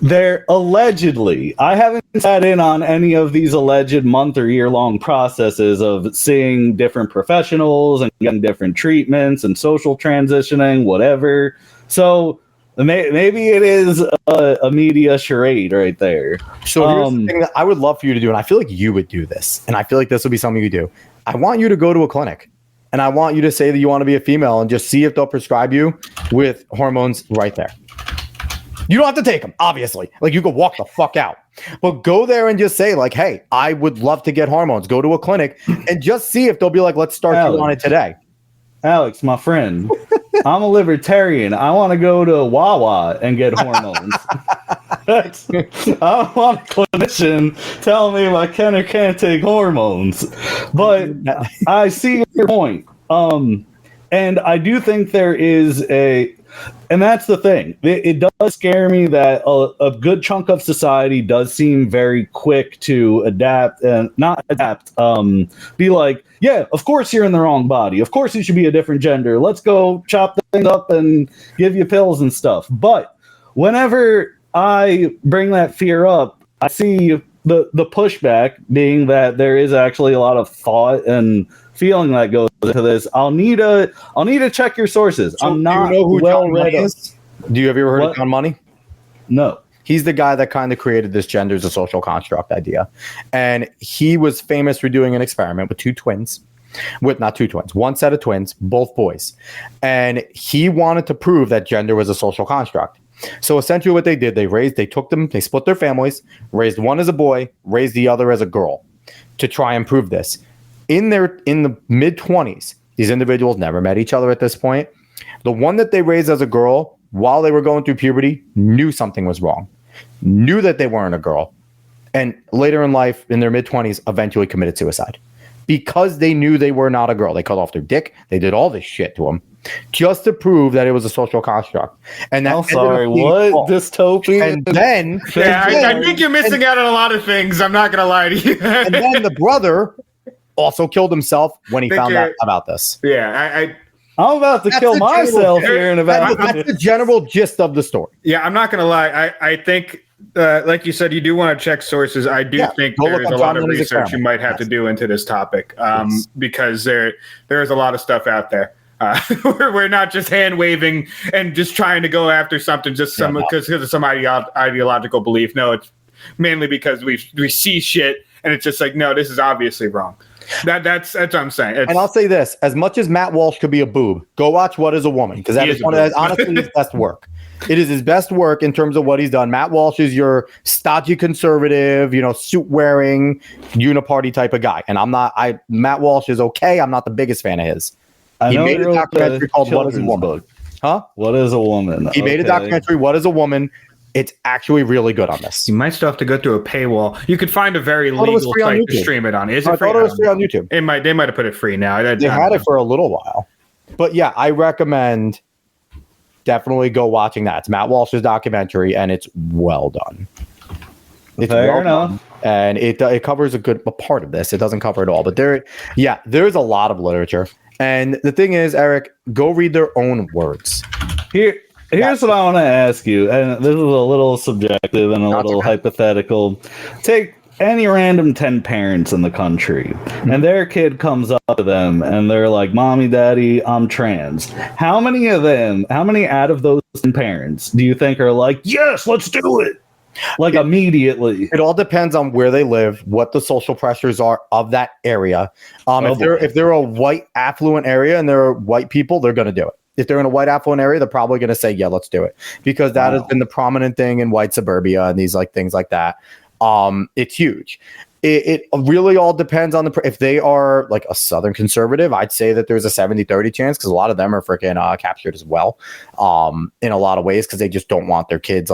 Speaker 3: They're allegedly, I haven't sat in on any of these alleged month or year-long processes of seeing different professionals and getting different treatments and social transitioning, whatever. So maybe it is a media charade right there.
Speaker 1: So here's the thing that I would love for you to do, and I feel like you would do this, and I feel like this would be something you do. I want you to go to a clinic, and I want you to say that you want to be a female and just see if they'll prescribe you with hormones right there. You don't have to take them, obviously. Like, you could walk the fuck out. But go there and just say, like, hey, I would love to get hormones. Go to a clinic and just see if they'll be like, let's start you on it today.
Speaker 3: Alex, my friend, I'm a libertarian. I want to go to Wawa and get hormones. I want a clinician telling me if I can or can't take hormones. But I see your point. And I do think there is and that's the thing. It does scare me that a good chunk of society does seem very quick to adapt and not adapt. Be like, yeah, of course you're in the wrong body. Of course you should be a different gender. Let's go chop the thing up and give you pills and stuff. But whenever I bring that fear up, I see the pushback being that there is actually a lot of thought and feeling that goes into this. I'll need to check your sources. So I'm not well read.
Speaker 1: Do you have ever heard of John Money?
Speaker 3: No.
Speaker 1: He's the guy that kind of created this gender as a social construct idea. And he was famous for doing an experiment with one set of twins, both boys. And he wanted to prove that gender was a social construct. So essentially what they did, they took them, they split their families, raised one as a boy, raised the other as a girl to try and prove this. In the mid-20s, these individuals never met each other at this point. The one that they raised as a girl while they were going through puberty, knew something was wrong, knew that they weren't a girl, and later in life, in their mid-20s, eventually committed suicide. Because they knew they were not a girl. They cut off their dick. They did all this shit to them just to prove that it was a social construct. And that
Speaker 3: what dystopia?
Speaker 1: And then,
Speaker 2: I think you're missing out on a lot of things. I'm not gonna lie to you.
Speaker 1: And then the brother also killed himself when he found out about this.
Speaker 2: Yeah,
Speaker 3: I'm about to kill myself here in about.
Speaker 1: That's the general gist of the story.
Speaker 2: Yeah, I'm not gonna lie. I think. Like you said, you do want to check sources. I do think there's a lot of research you might have to do into this topic because there is a lot of stuff out there. We're not just hand waving and just trying to go after something just because of some ideological belief. No, it's mainly because we see shit and it's just like, no, this is obviously wrong. That's what I'm saying. And
Speaker 1: I'll say this: as much as Matt Walsh could be a boob, go watch What Is a Woman, because that is honestly his best work. It is his best work in terms of what he's done. Matt Walsh is your stodgy conservative, suit wearing, uniparty type of guy, and I'm not. Matt Walsh is okay. I'm not the biggest fan of his. He made a documentary called What Is a Woman? Huh?
Speaker 3: What is a woman?
Speaker 1: He made a documentary, What Is a Woman? It's actually really good on this.
Speaker 2: You might still have to go through a paywall. You could find a very legal site to stream it on. Is it free?
Speaker 1: I thought it was free on YouTube.
Speaker 2: They might have put it free now.
Speaker 1: They had it for a little while. But yeah, I recommend definitely go watching that. It's Matt Walsh's documentary, and it's well done. It's
Speaker 3: fair enough.
Speaker 1: And it covers a good part of this. It doesn't cover it all, but there's a lot of literature. And the thing is, Eric, go read their own words.
Speaker 3: Here's what I want to ask you, and this is a little subjective and a little hypothetical. Take any random 10 parents in the country, and their kid comes up to them, and they're like, Mommy, Daddy, I'm trans. How many out of those 10 parents do you think are like, yes, let's do it? Like immediately.
Speaker 1: It all depends on where they live, what the social pressures are of that area. If they're a white affluent area and they're white people, they're going to do it. If they're in a white affluent area, they're probably going to say, yeah, let's do it, because that has been the prominent thing in white suburbia and these things like that. It's huge. It really all depends on if they are like a Southern conservative, I'd say that there's a 70-30 chance, because a lot of them are freaking captured as well in a lot of ways, because they just don't want their kids,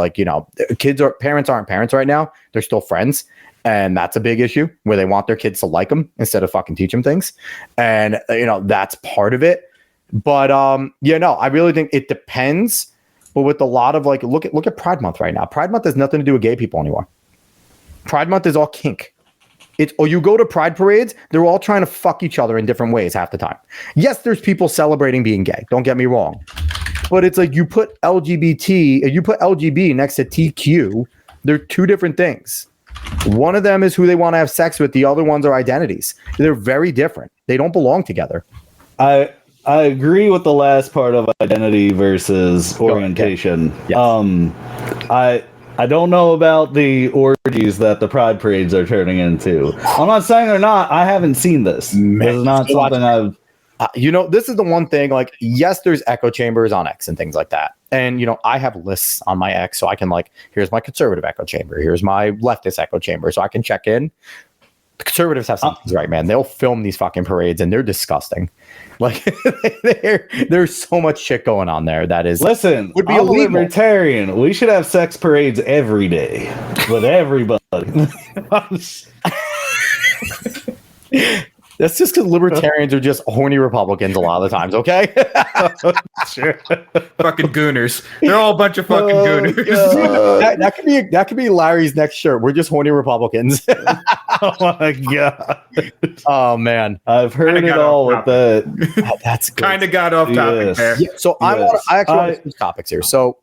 Speaker 1: parents aren't parents right now. They're still friends. And that's a big issue, where they want their kids to like them instead of fucking teach them things. And, that's part of it. But I really think it depends. But with a lot of look at Pride Month right now. Pride Month has nothing to do with gay people anymore. Pride Month is all kink. You go to pride parades, they're all trying to fuck each other in different ways half the time. Yes, there's people celebrating being gay. Don't get me wrong. But it's like you put LGB next to TQ. They're two different things. One of them is who they want to have sex with. The other ones are identities. They're very different. They don't belong together.
Speaker 3: I agree with the last part of identity versus orientation. Yes. I don't know about the orgies that the pride parades are turning into. I'm not saying they're not. I haven't seen this. This is not something I've...
Speaker 1: this is the one thing, yes, there's echo chambers on X and things like that. And, I have lists on my X, so I can here's my conservative echo chamber. Here's my leftist echo chamber, so I can check in. The conservatives have some things right, man. They'll film these fucking parades, and they're disgusting. There's so much shit going on there that is.
Speaker 3: Listen, would be a libertarian. We should have sex parades every day with everybody.
Speaker 1: That's just because libertarians are just horny Republicans a lot of the times, okay?
Speaker 2: Sure. Fucking gooners. They're all a bunch of fucking gooners.
Speaker 1: That could be Larry's next shirt. We're just horny Republicans.
Speaker 3: Oh my god.
Speaker 1: Oh man.
Speaker 3: I've heard it all with that.
Speaker 1: That's good.
Speaker 2: Kind of got off topic there.
Speaker 1: Yeah, so I actually want to switch topics here. So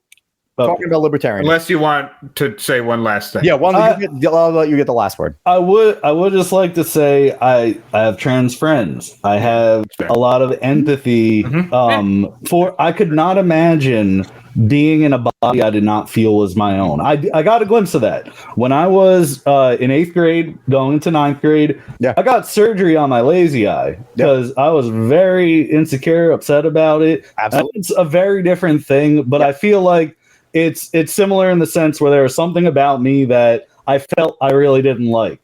Speaker 1: talking about libertarianism.
Speaker 2: Unless you want to say one last thing.
Speaker 1: Yeah, I'll let you get the last word.
Speaker 3: I would just like to say I have trans friends. I have a lot of empathy I could not imagine being in a body I did not feel was my own. I got a glimpse of that. When I was in 8th grade, going into 9th grade, I got surgery on my lazy eye because I was very insecure, upset about it.
Speaker 1: Absolutely.
Speaker 3: It's a very different thing, but I feel like it's similar in the sense where there was something about me that I felt I really didn't like.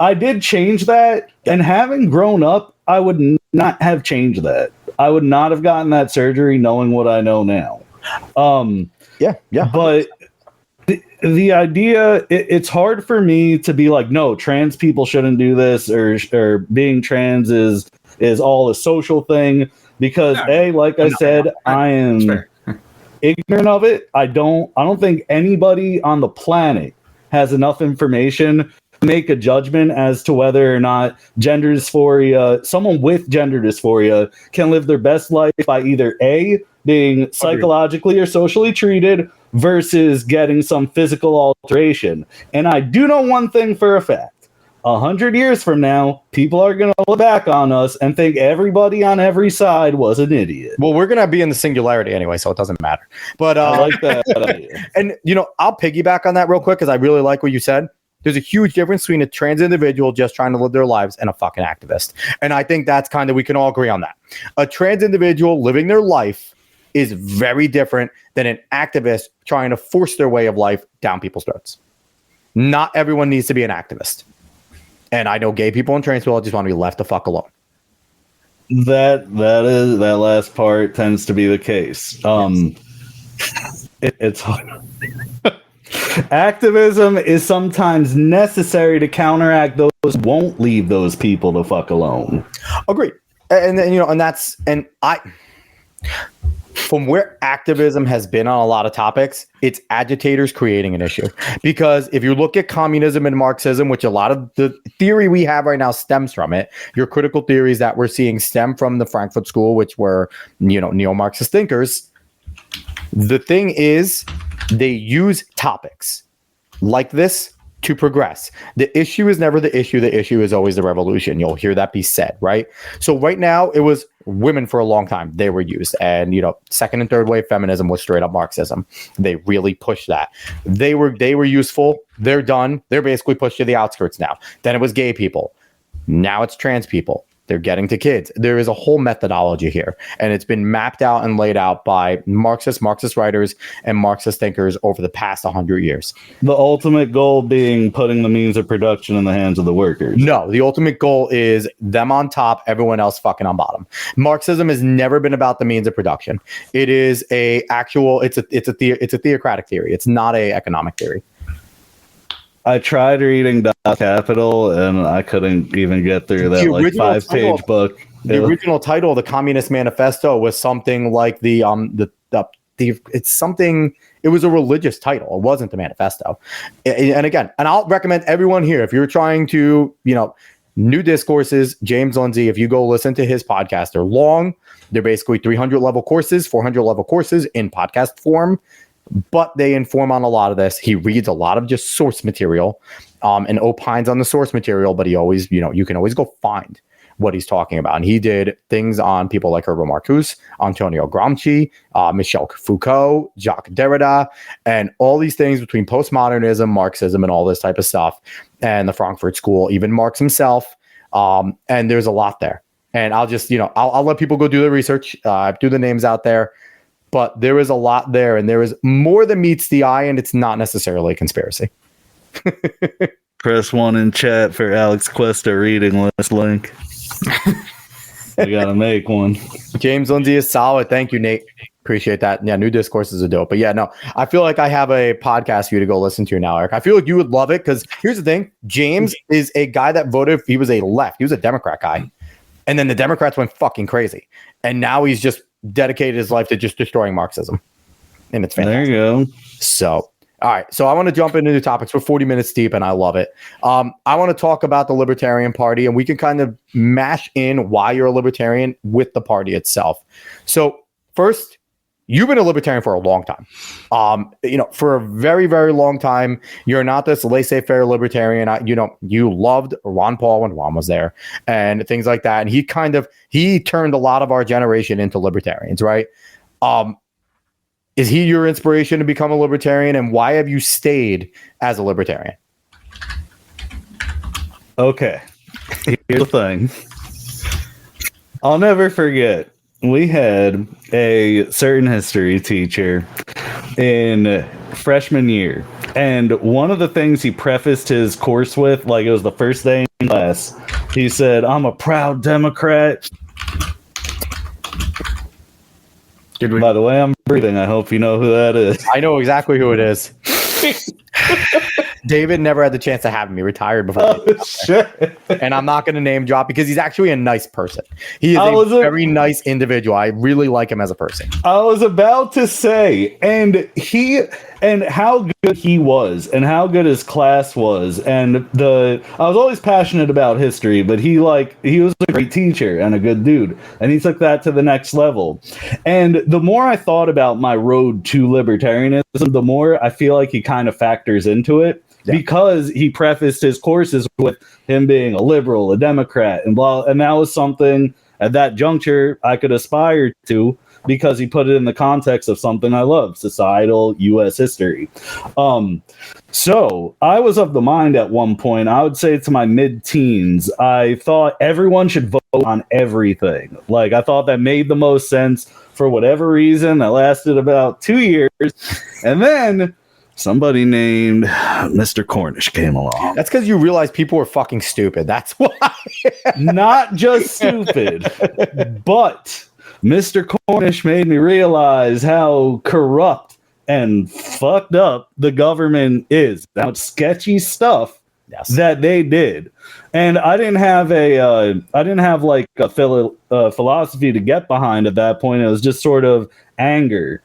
Speaker 3: I did change that, and having grown up, I would not have changed that. I would not have gotten that surgery knowing what I know now.
Speaker 1: Yeah.
Speaker 3: But the idea, it's hard for me to be like, no, trans people shouldn't do this, or being trans is all a social thing, because I am ignorant of it. I don't think anybody on the planet has enough information to make a judgment as to whether or not someone with gender dysphoria can live their best life by either A, being psychologically or socially treated, versus getting some physical alteration. And I do know one thing for a fact. 100 years from now, people are going to look back on us and think everybody on every side was an idiot.
Speaker 1: Well, we're going to be in the singularity anyway, so it doesn't matter. But
Speaker 3: I like that idea.
Speaker 1: And, I'll piggyback on that real quick because I really like what you said. There's a huge difference between a trans individual just trying to live their lives and a fucking activist. And I think that's we can all agree on that. A trans individual living their life is very different than an activist trying to force their way of life down people's throats. Not everyone needs to be an activist. And I know gay people and trans people just want to be left the fuck alone.
Speaker 3: That last part tends to be the case. It's hard. Activism is sometimes necessary to counteract those who won't leave those people the fuck alone.
Speaker 1: Agreed. And from where activism has been on a lot of topics, it's agitators creating an issue. Because if you look at communism and Marxism, which a lot of the theory we have right now stems from it, your critical theories that we're seeing stem from the Frankfurt School, which were, neo-Marxist thinkers. The thing is, they use topics like this to progress. The issue is never the issue. The issue is always the revolution. You'll hear that be said, right? So right now, it was women for a long time. They were used. And, second and third wave feminism was straight up Marxism. They really pushed that. They were useful. They're done. They're basically pushed to the outskirts now. Then it was gay people. Now it's trans people. They're getting to kids. There is a whole methodology here, and it's been mapped out and laid out by Marxist writers and Marxist thinkers over the past 100 years.
Speaker 3: The ultimate goal being putting the means of production in the hands of the workers.
Speaker 1: No, the ultimate goal is them on top, everyone else fucking on bottom. Marxism has never been about the means of production. It is it's a theocratic theory. It's not a economic theory.
Speaker 3: I tried reading Capital, and I couldn't even get through that 5-page book.
Speaker 1: The original title of the Communist Manifesto was something like it's something. It was a religious title. It wasn't the manifesto. And again, I'll recommend everyone here, if you're trying to, New Discourses, James Lindsay, if you go listen to his podcast, they're long. They're basically 300 level courses, 400 level courses in podcast form. But they inform on a lot of this. He reads a lot of just source material and opines on the source material, but he always, you can always go find what he's talking about. And he did things on people like Herbert Marcuse, Antonio Gramsci, Michel Foucault, Jacques Derrida, and all these things between postmodernism, Marxism, and all this type of stuff, and the Frankfurt School, even Marx himself. And there's a lot there. And I'll just, I'll let people go do the research, do the names out there. But there is a lot there, and there is more than meets the eye, and it's not necessarily a conspiracy.
Speaker 3: Press 1 in chat for Alex Cuesta reading list link. I gotta make one.
Speaker 1: James Lindsay is solid. Thank you, Nate. Appreciate that. Yeah, New Discourses are dope. But yeah, no, I feel like I have a podcast for you to go listen to now, Eric. I feel like you would love it because here's the thing. James is a guy that voted. He was a Democrat guy. And then the Democrats went fucking crazy. And now he's just dedicated his life to just destroying Marxism. And it's fantastic.
Speaker 3: There you go.
Speaker 1: So, all right. So I want to jump into the topics. We're 40 minutes deep, and I love it. I want to talk about the Libertarian Party, and we can kind of mash in why you're a Libertarian with the party itself. So first, you've been a Libertarian for a long time. For a very, very long time. You're not this laissez-faire Libertarian. You loved Ron Paul when Ron was there and things like that. And he turned a lot of our generation into Libertarians, right? Is he your inspiration to become a Libertarian? And why have you stayed as a Libertarian?
Speaker 3: Okay. Here's the thing. I'll never forget. We had a certain history teacher in freshman year, and one of the things he prefaced his course with, like it was the first day in class, he said, "I'm a proud Democrat." By the way I'm breathing, I hope you know who that is.
Speaker 1: I know exactly who it is. David never had the chance to have me. Retired before.
Speaker 3: Oh, shit.
Speaker 1: And I'm not going to name drop because he's actually a nice person. He is a very nice individual. I really like him as a person.
Speaker 3: I was about to say, and how good he was, and how good his class was, and I was always passionate about history, but he was a great teacher and a good dude, and he took that to the next level. And the more I thought about my road to libertarianism, the more I feel like he kind of factors into it. Yeah. Because he prefaced his courses with him being a liberal, a Democrat, and blah, and that was something at that juncture I could aspire to because he put it in the context of something I love, societal U.S. history. So I was of the mind at one point, I would say to my mid-teens, I thought everyone should vote on everything. Like, I thought that made the most sense for whatever reason. That lasted about 2 years. And then somebody named Mr. Cornish came along.
Speaker 1: That's because you realize people were fucking stupid. That's why.
Speaker 3: Not just stupid, but Mr. Cornish made me realize how corrupt and fucked up the government is. That sketchy stuff that they did. And I didn't have a philosophy to get behind at that point. It was just sort of anger.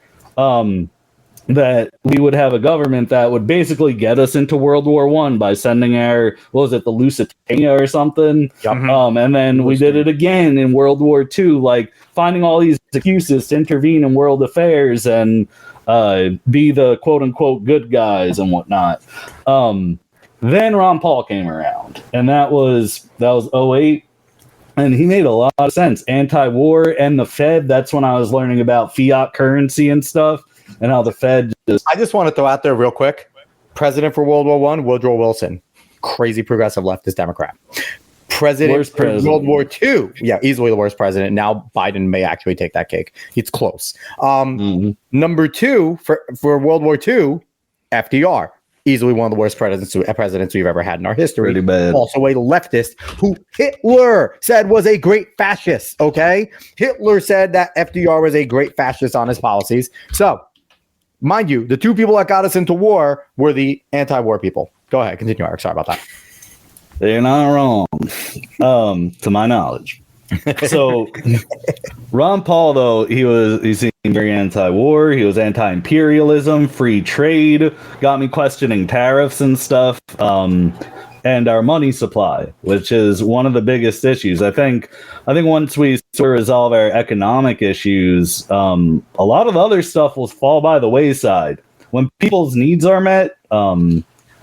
Speaker 3: That we would have a government that would basically get us into World War I by sending the Lusitania or something. Yep. And then we did it again in World War II, like finding all these excuses to intervene in world affairs and be the quote unquote good guys and whatnot. Then Ron Paul came around, and that was 2008. And he made a lot of sense. Anti-war and the Fed, that's when I was learning about fiat currency and stuff. And how the Fed
Speaker 1: I just want to throw out there real quick. President for World War I, Woodrow Wilson. Crazy progressive leftist Democrat. President for World War II. Yeah, easily the worst president. Now Biden may actually take that cake. It's close. Number 2 for World War II, FDR. Easily one of the worst presidents we've ever had in our history.
Speaker 3: Pretty bad.
Speaker 1: Also a leftist who Hitler said was a great fascist, okay? Hitler said that FDR was a great fascist on his policies. So, mind you, the 2 people that got us into war were the anti-war people. Go ahead, continue, Eric. Sorry about that.
Speaker 3: They're not wrong, to my knowledge. So, Ron Paul, though, he seemed very anti-war. He was anti-imperialism, free trade, got me questioning tariffs and stuff, and our money supply, which is one of the biggest issues. I think once we sort of resolve our economic issues, a lot of the other stuff will fall by the wayside. When people's needs are met,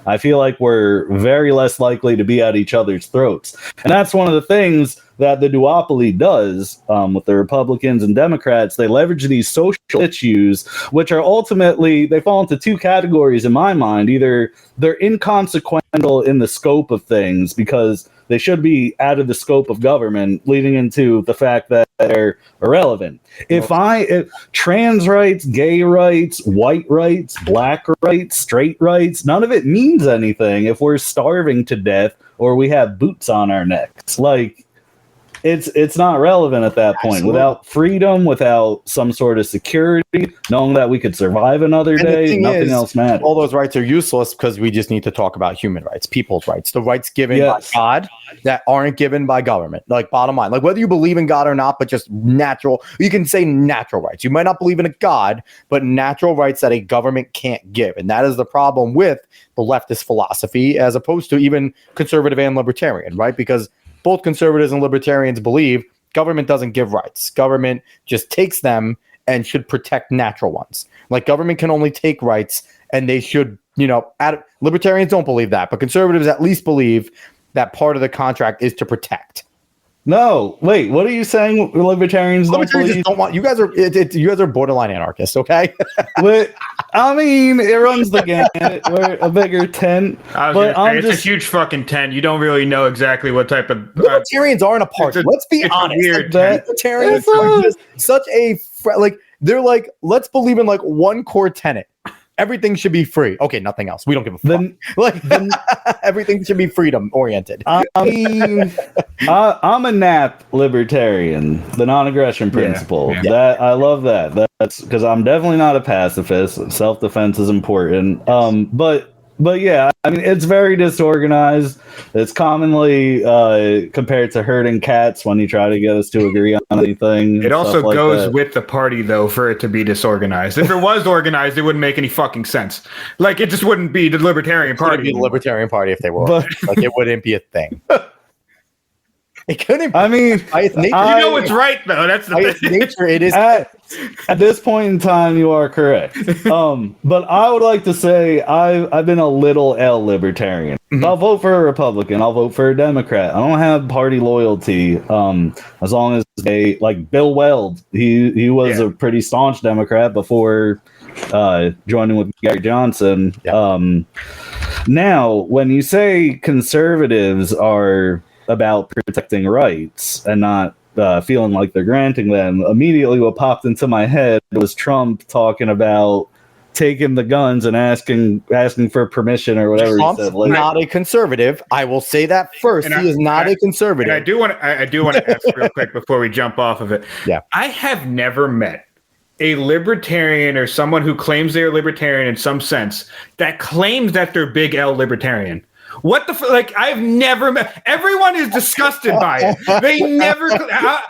Speaker 3: I feel like we're very less likely to be at each other's throats. And that's one of the things that the duopoly does with the Republicans and Democrats. They leverage these social issues, which are ultimately, they fall into 2 categories in my mind. Either they're inconsequential in the scope of things because they should be out of the scope of government, leading into the fact that they're irrelevant. If trans rights, gay rights, white rights, black rights, straight rights, none of it means anything if we're starving to death or we have boots on our necks. Like, it's not relevant at that point. Absolutely. Without freedom, without some sort of security, knowing that we could survive another day, nothing else matters.
Speaker 1: All those rights are useless because we just need to talk about human rights, people's rights, the rights given by God that aren't given by government. Like, bottom line, like whether you believe in God or not, but just natural, you can say natural rights. You might not believe in a God, but natural rights that a government can't give. And that is the problem with the leftist philosophy as opposed to even conservative and libertarian, right? Because both conservatives and libertarians believe government doesn't give rights. Government just takes them and should protect natural ones. Like, government can only take rights and they should, libertarians don't believe that, but conservatives at least believe that part of the contract is to protect.
Speaker 3: No, wait, what are you saying? Libertarians
Speaker 1: don't want. You guys are borderline anarchists, okay?
Speaker 3: I mean, it runs the gamut. We're a bigger tent.
Speaker 2: It's a huge fucking tent. You don't really know exactly what type of
Speaker 1: libertarians aren't a party. Let's be honest. Libertarians are just such a they're like, let's believe in like one core tenet. everything should be free. Okay, nothing else. We don't give a fuck. Everything should be freedom oriented.
Speaker 3: I mean, I'm a NAP libertarian, the non-aggression principle.
Speaker 2: Yeah.
Speaker 3: That I love that. That's because I'm definitely not a pacifist. Self-defense is important. But yeah, I mean, it's very disorganized. It's commonly compared to herding cats when you try to get us to agree on anything.
Speaker 2: It also goes with the party, though, for it to be disorganized. If it was organized, it wouldn't make any fucking sense. Like, it just wouldn't be the Libertarian Party.
Speaker 1: It would be the Libertarian Party if they were. Like, it wouldn't be a thing. It couldn't.
Speaker 3: I mean,
Speaker 1: by its nature,
Speaker 2: you know it's right though. That's the
Speaker 1: by its nature. It is.
Speaker 3: At this point in time, you are correct. But I would like to say I've been a little L libertarian. Mm-hmm. I'll vote for a Republican. I'll vote for a Democrat. I don't have party loyalty. As long as they like Bill Weld, he was a pretty staunch Democrat before joining with Gary Johnson. Yeah. Now, when you say conservatives are about protecting rights and not feeling like they're granting them, immediately what popped into my head was Trump talking about taking the guns and asking for permission or whatever.
Speaker 1: Trump's
Speaker 3: he said later.
Speaker 1: Not a conservative. I will say that first. He is not a conservative.
Speaker 2: And I do want to ask real quick before we jump off of it.
Speaker 1: Yeah, I
Speaker 2: have never met a libertarian or someone who claims they're libertarian in some sense that claims that they're big L libertarian. What the like? I've never met. Everyone is disgusted by it. They never.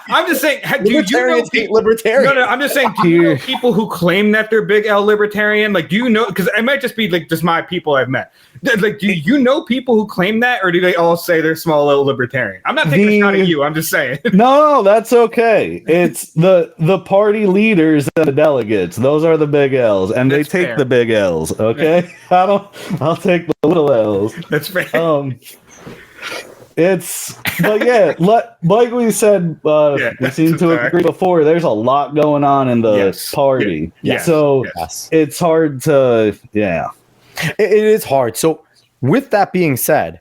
Speaker 2: I'm just saying. Do you know people,
Speaker 1: libertarians?
Speaker 2: No. I'm just saying. Do you know people who claim that they're big L libertarian? Like, do you know? Because it might just be like just my people I've met. Like, do you know people who claim that, or do they all say they're small L libertarian? I'm not taking a shot at you. I'm just saying.
Speaker 3: No, that's okay. It's the party leaders and the delegates. Those are the big L's, and that's they take fair. The big L's. Okay, I'll take the little L's.
Speaker 2: That's fair.
Speaker 3: But yeah, like we said, we seem to agree before. There's a lot going on in the party, so it's hard to,
Speaker 1: it is hard. So, with that being said,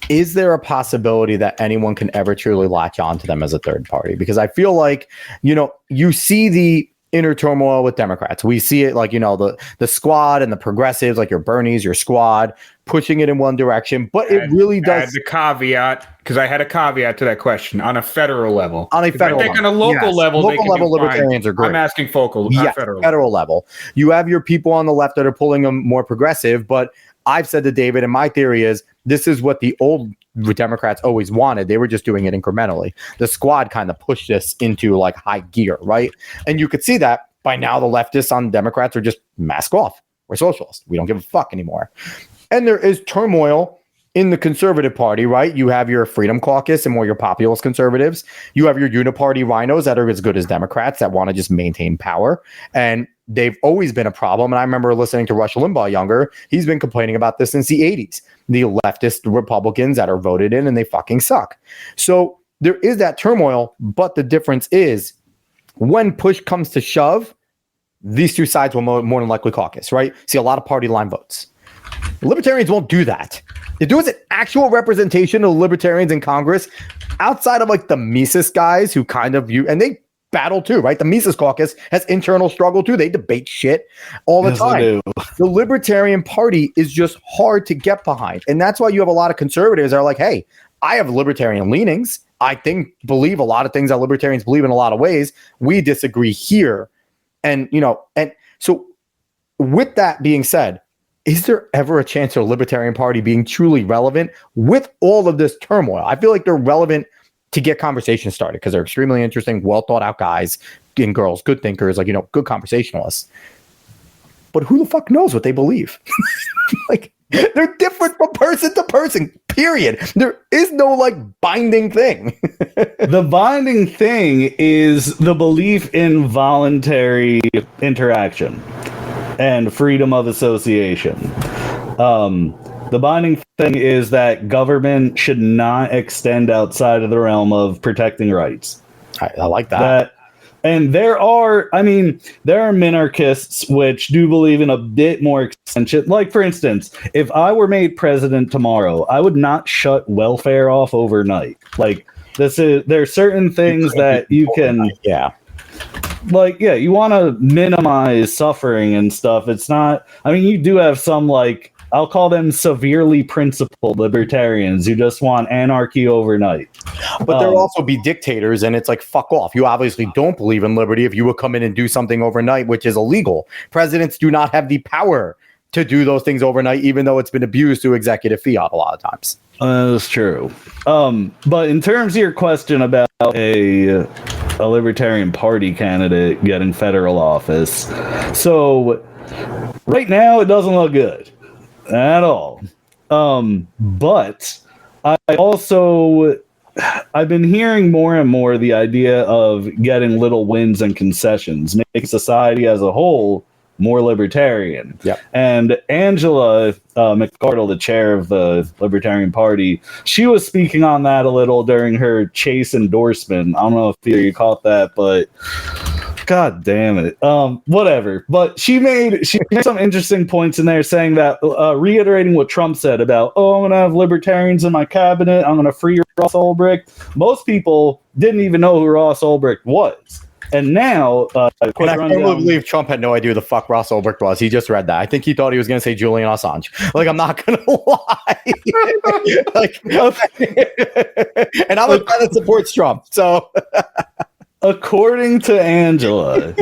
Speaker 1: is there a possibility that anyone can ever truly latch on to them as a third party? Because I feel like, you see the inner turmoil with Democrats. We see it like, the squad and the progressives, like your Bernies, your squad, pushing it in one direction. But it really does.
Speaker 2: I had the caveat, because I had a caveat to that question on a federal level.
Speaker 1: On a federal level.
Speaker 2: On a local level,
Speaker 1: local level libertarians are great.
Speaker 2: I'm asking
Speaker 1: federal level. You have your people on the left that are pulling them more progressive, but I've said to David, and my theory is this is what the old Democrats always wanted. They were just doing it incrementally. The squad kind of pushed this into like high gear, right? And you could see that by now the leftists on Democrats are just mask off. We're socialists. We don't give a fuck anymore. And there is turmoil in the conservative party, right? You have your Freedom Caucus and more your populist conservatives. You have your uniparty rhinos that are as good as Democrats that want to just maintain power. And they've always been a problem. And I remember listening to Rush Limbaugh younger. He's been complaining about this since the 80s. The leftist Republicans that are voted in and they fucking suck. So there is that turmoil. But the difference is when push comes to shove, these two sides will more than likely caucus, right? See a lot of party line votes. Libertarians won't do that. If there was an actual representation of libertarians in Congress outside of like the Mises guys who kind of and they battle too, right? The Mises caucus has internal struggle too. They debate shit all the time. The Libertarian Party is just hard to get behind. And that's why you have a lot of conservatives that are like, hey, I have libertarian leanings. I believe a lot of things that libertarians believe in a lot of ways. We disagree here. And, and so with that being said, is there ever a chance of the Libertarian Party being truly relevant with all of this turmoil? I feel like they're relevant to get conversations started because they're extremely interesting, well thought out guys and girls, good thinkers, like, good conversationalists. But who the fuck knows what they believe? Like, they're different from person to person, period. There is no like binding thing.
Speaker 3: The binding thing is the belief in voluntary interaction and freedom of association. The binding thing is that government should not extend outside of the realm of protecting rights.
Speaker 1: I like that.
Speaker 3: And there are minarchists which do believe in a bit more extension. Like, for instance, if I were made president tomorrow, I would not shut welfare off overnight. Like, there are certain things that you can...
Speaker 1: Yeah.
Speaker 3: like, yeah, you want to minimize suffering and stuff. It's not, I mean, you do have some, like, I'll call them severely principled libertarians who just want anarchy overnight.
Speaker 1: But there'll also be dictators, and it's like, fuck off. You obviously don't believe in liberty if you would come in and do something overnight, which is illegal. Presidents do not have the power to do those things overnight, even though it's been abused through executive fiat a lot of times.
Speaker 3: That's true. But in terms of your question about a Libertarian Party candidate getting federal office, so right now it doesn't look good at all. But I've been hearing more and more the idea of getting little wins and concessions, make society as a whole more libertarian.
Speaker 1: Yep.
Speaker 3: And Angela McArdle, the chair of the Libertarian Party, she was speaking on that a little during her Chase endorsement. I don't know if you caught that, but God damn it. Whatever. But she made some interesting points in there, saying that, reiterating what Trump said about, I'm going to have libertarians in my cabinet, I'm going to free Ross Ulbricht. Most people didn't even know who Ross Ulbricht was. And now,
Speaker 1: I firmly believe Trump had no idea who the fuck Ross Ulbricht was. He just read that. I think he thought he was going to say Julian Assange. Like, I'm not going to lie. And I'm a guy that supports Trump. So,
Speaker 3: according to Angela,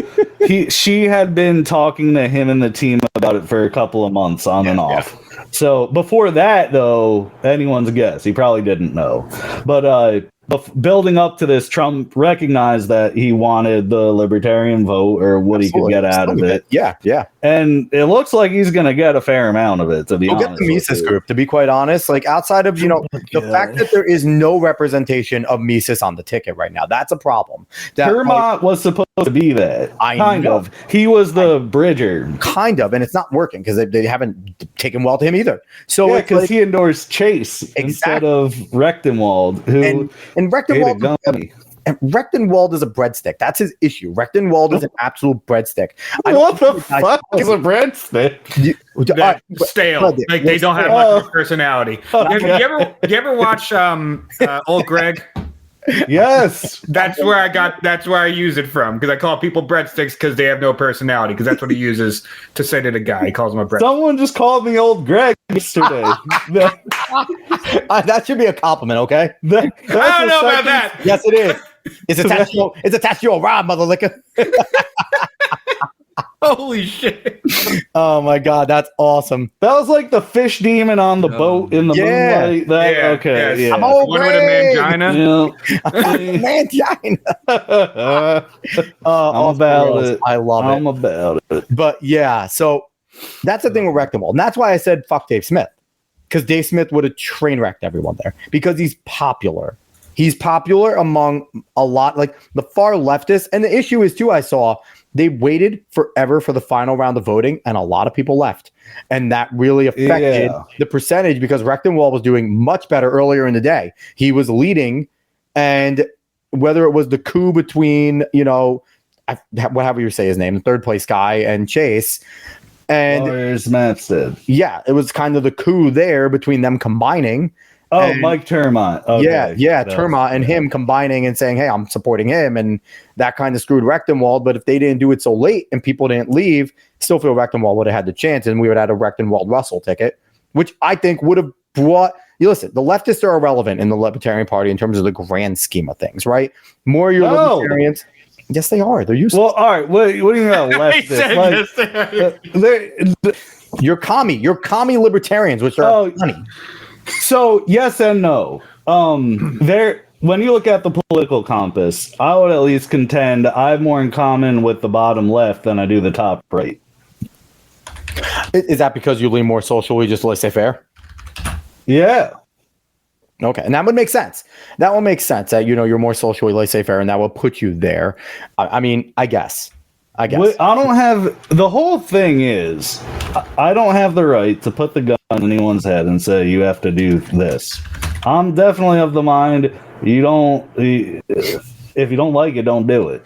Speaker 3: she had been talking to him and the team about it for a couple of months on and off. Yeah. So before that, though, anyone's guess. He probably didn't know. But building up to this, Trump recognized that he wanted the libertarian vote, or what he could get out of it.
Speaker 1: Yeah, yeah.
Speaker 3: And it looks like he's going to get a fair amount of it, to be honest.
Speaker 1: We'll get the Mises group, to be quite honest. Like, outside of, the fact that there is no representation of Mises on the ticket right now, that's a problem.
Speaker 3: Kermit was supposed to be that. Kind of. He was the bridger.
Speaker 1: Kind of, and it's not working because they haven't taken well to him either. So
Speaker 3: because he endorsed Chase instead of Rechtenwald, who...
Speaker 1: And Rechtenwald is a breadstick. That's his issue. Rechtenwald is an absolute breadstick.
Speaker 3: What the fuck is a breadstick?
Speaker 2: Stale. Like, they don't have much personality. You ever watch Old Greg?
Speaker 3: Yes.
Speaker 2: That's where I use it from, because I call people breadsticks because they have no personality, because that's what he uses to say to the guy. He calls him a breadstick.
Speaker 3: Someone just called me Old Greg yesterday.
Speaker 1: That should be a compliment, okay?
Speaker 2: I don't know about that.
Speaker 1: Yes, it is. It's attached to your rod, mother liquor.
Speaker 2: Holy shit.
Speaker 1: Oh my god, that's awesome.
Speaker 3: That was like the fish demon on the boat in the moonlight. Okay.
Speaker 2: Yeah. I'm all one with a mangina.
Speaker 1: Mangina.
Speaker 3: I'm about it.
Speaker 1: I love it.
Speaker 3: I'm about it.
Speaker 1: But yeah, so that's the thing with Rechtenwald. And that's why I said fuck Dave Smith. Because Dave Smith would have train wrecked everyone there. Because he's popular. He's popular among a lot, like the far leftists. And the issue is, too, I saw they waited forever for the final round of voting, and a lot of people left. And that really affected the percentage, because Rechtenwald was doing much better earlier in the day. He was leading, and whether it was the coup between, whatever you say his name, the third place guy, and Chase. And
Speaker 3: Lawyers Matstead.
Speaker 1: Yeah, it was kind of the coup there between them combining.
Speaker 3: Mike Termont. Okay.
Speaker 1: Yeah, Termont and him combining and saying, hey, I'm supporting him, and that kind of screwed Rechtenwald. But if they didn't do it so late and people didn't leave, still feel Rechtenwald would have had the chance, and we would have had a Rechtenwald-Russell ticket, which I think would have brought... Listen, the leftists are irrelevant in the Libertarian Party in terms of the grand scheme of things, right? More your libertarians... Yes, they are. They're useless.
Speaker 3: Well, all right. What do you mean about leftists?
Speaker 1: You're commie libertarians, which are funny.
Speaker 3: So yes and no. When you look at the political compass, I would at least contend I have more in common with the bottom left than I do the top right.
Speaker 1: Is that because you lean more socially, just laissez-faire?
Speaker 3: Yeah.
Speaker 1: Okay, and that would make sense. That would make sense that, you're more socially laissez-faire, and that will put you there. I mean, I guess. I
Speaker 3: don't have... The whole thing is, I don't have the right to put the gun in anyone's head and say, you have to do this. I'm definitely of the mind, if you don't like it, don't do it.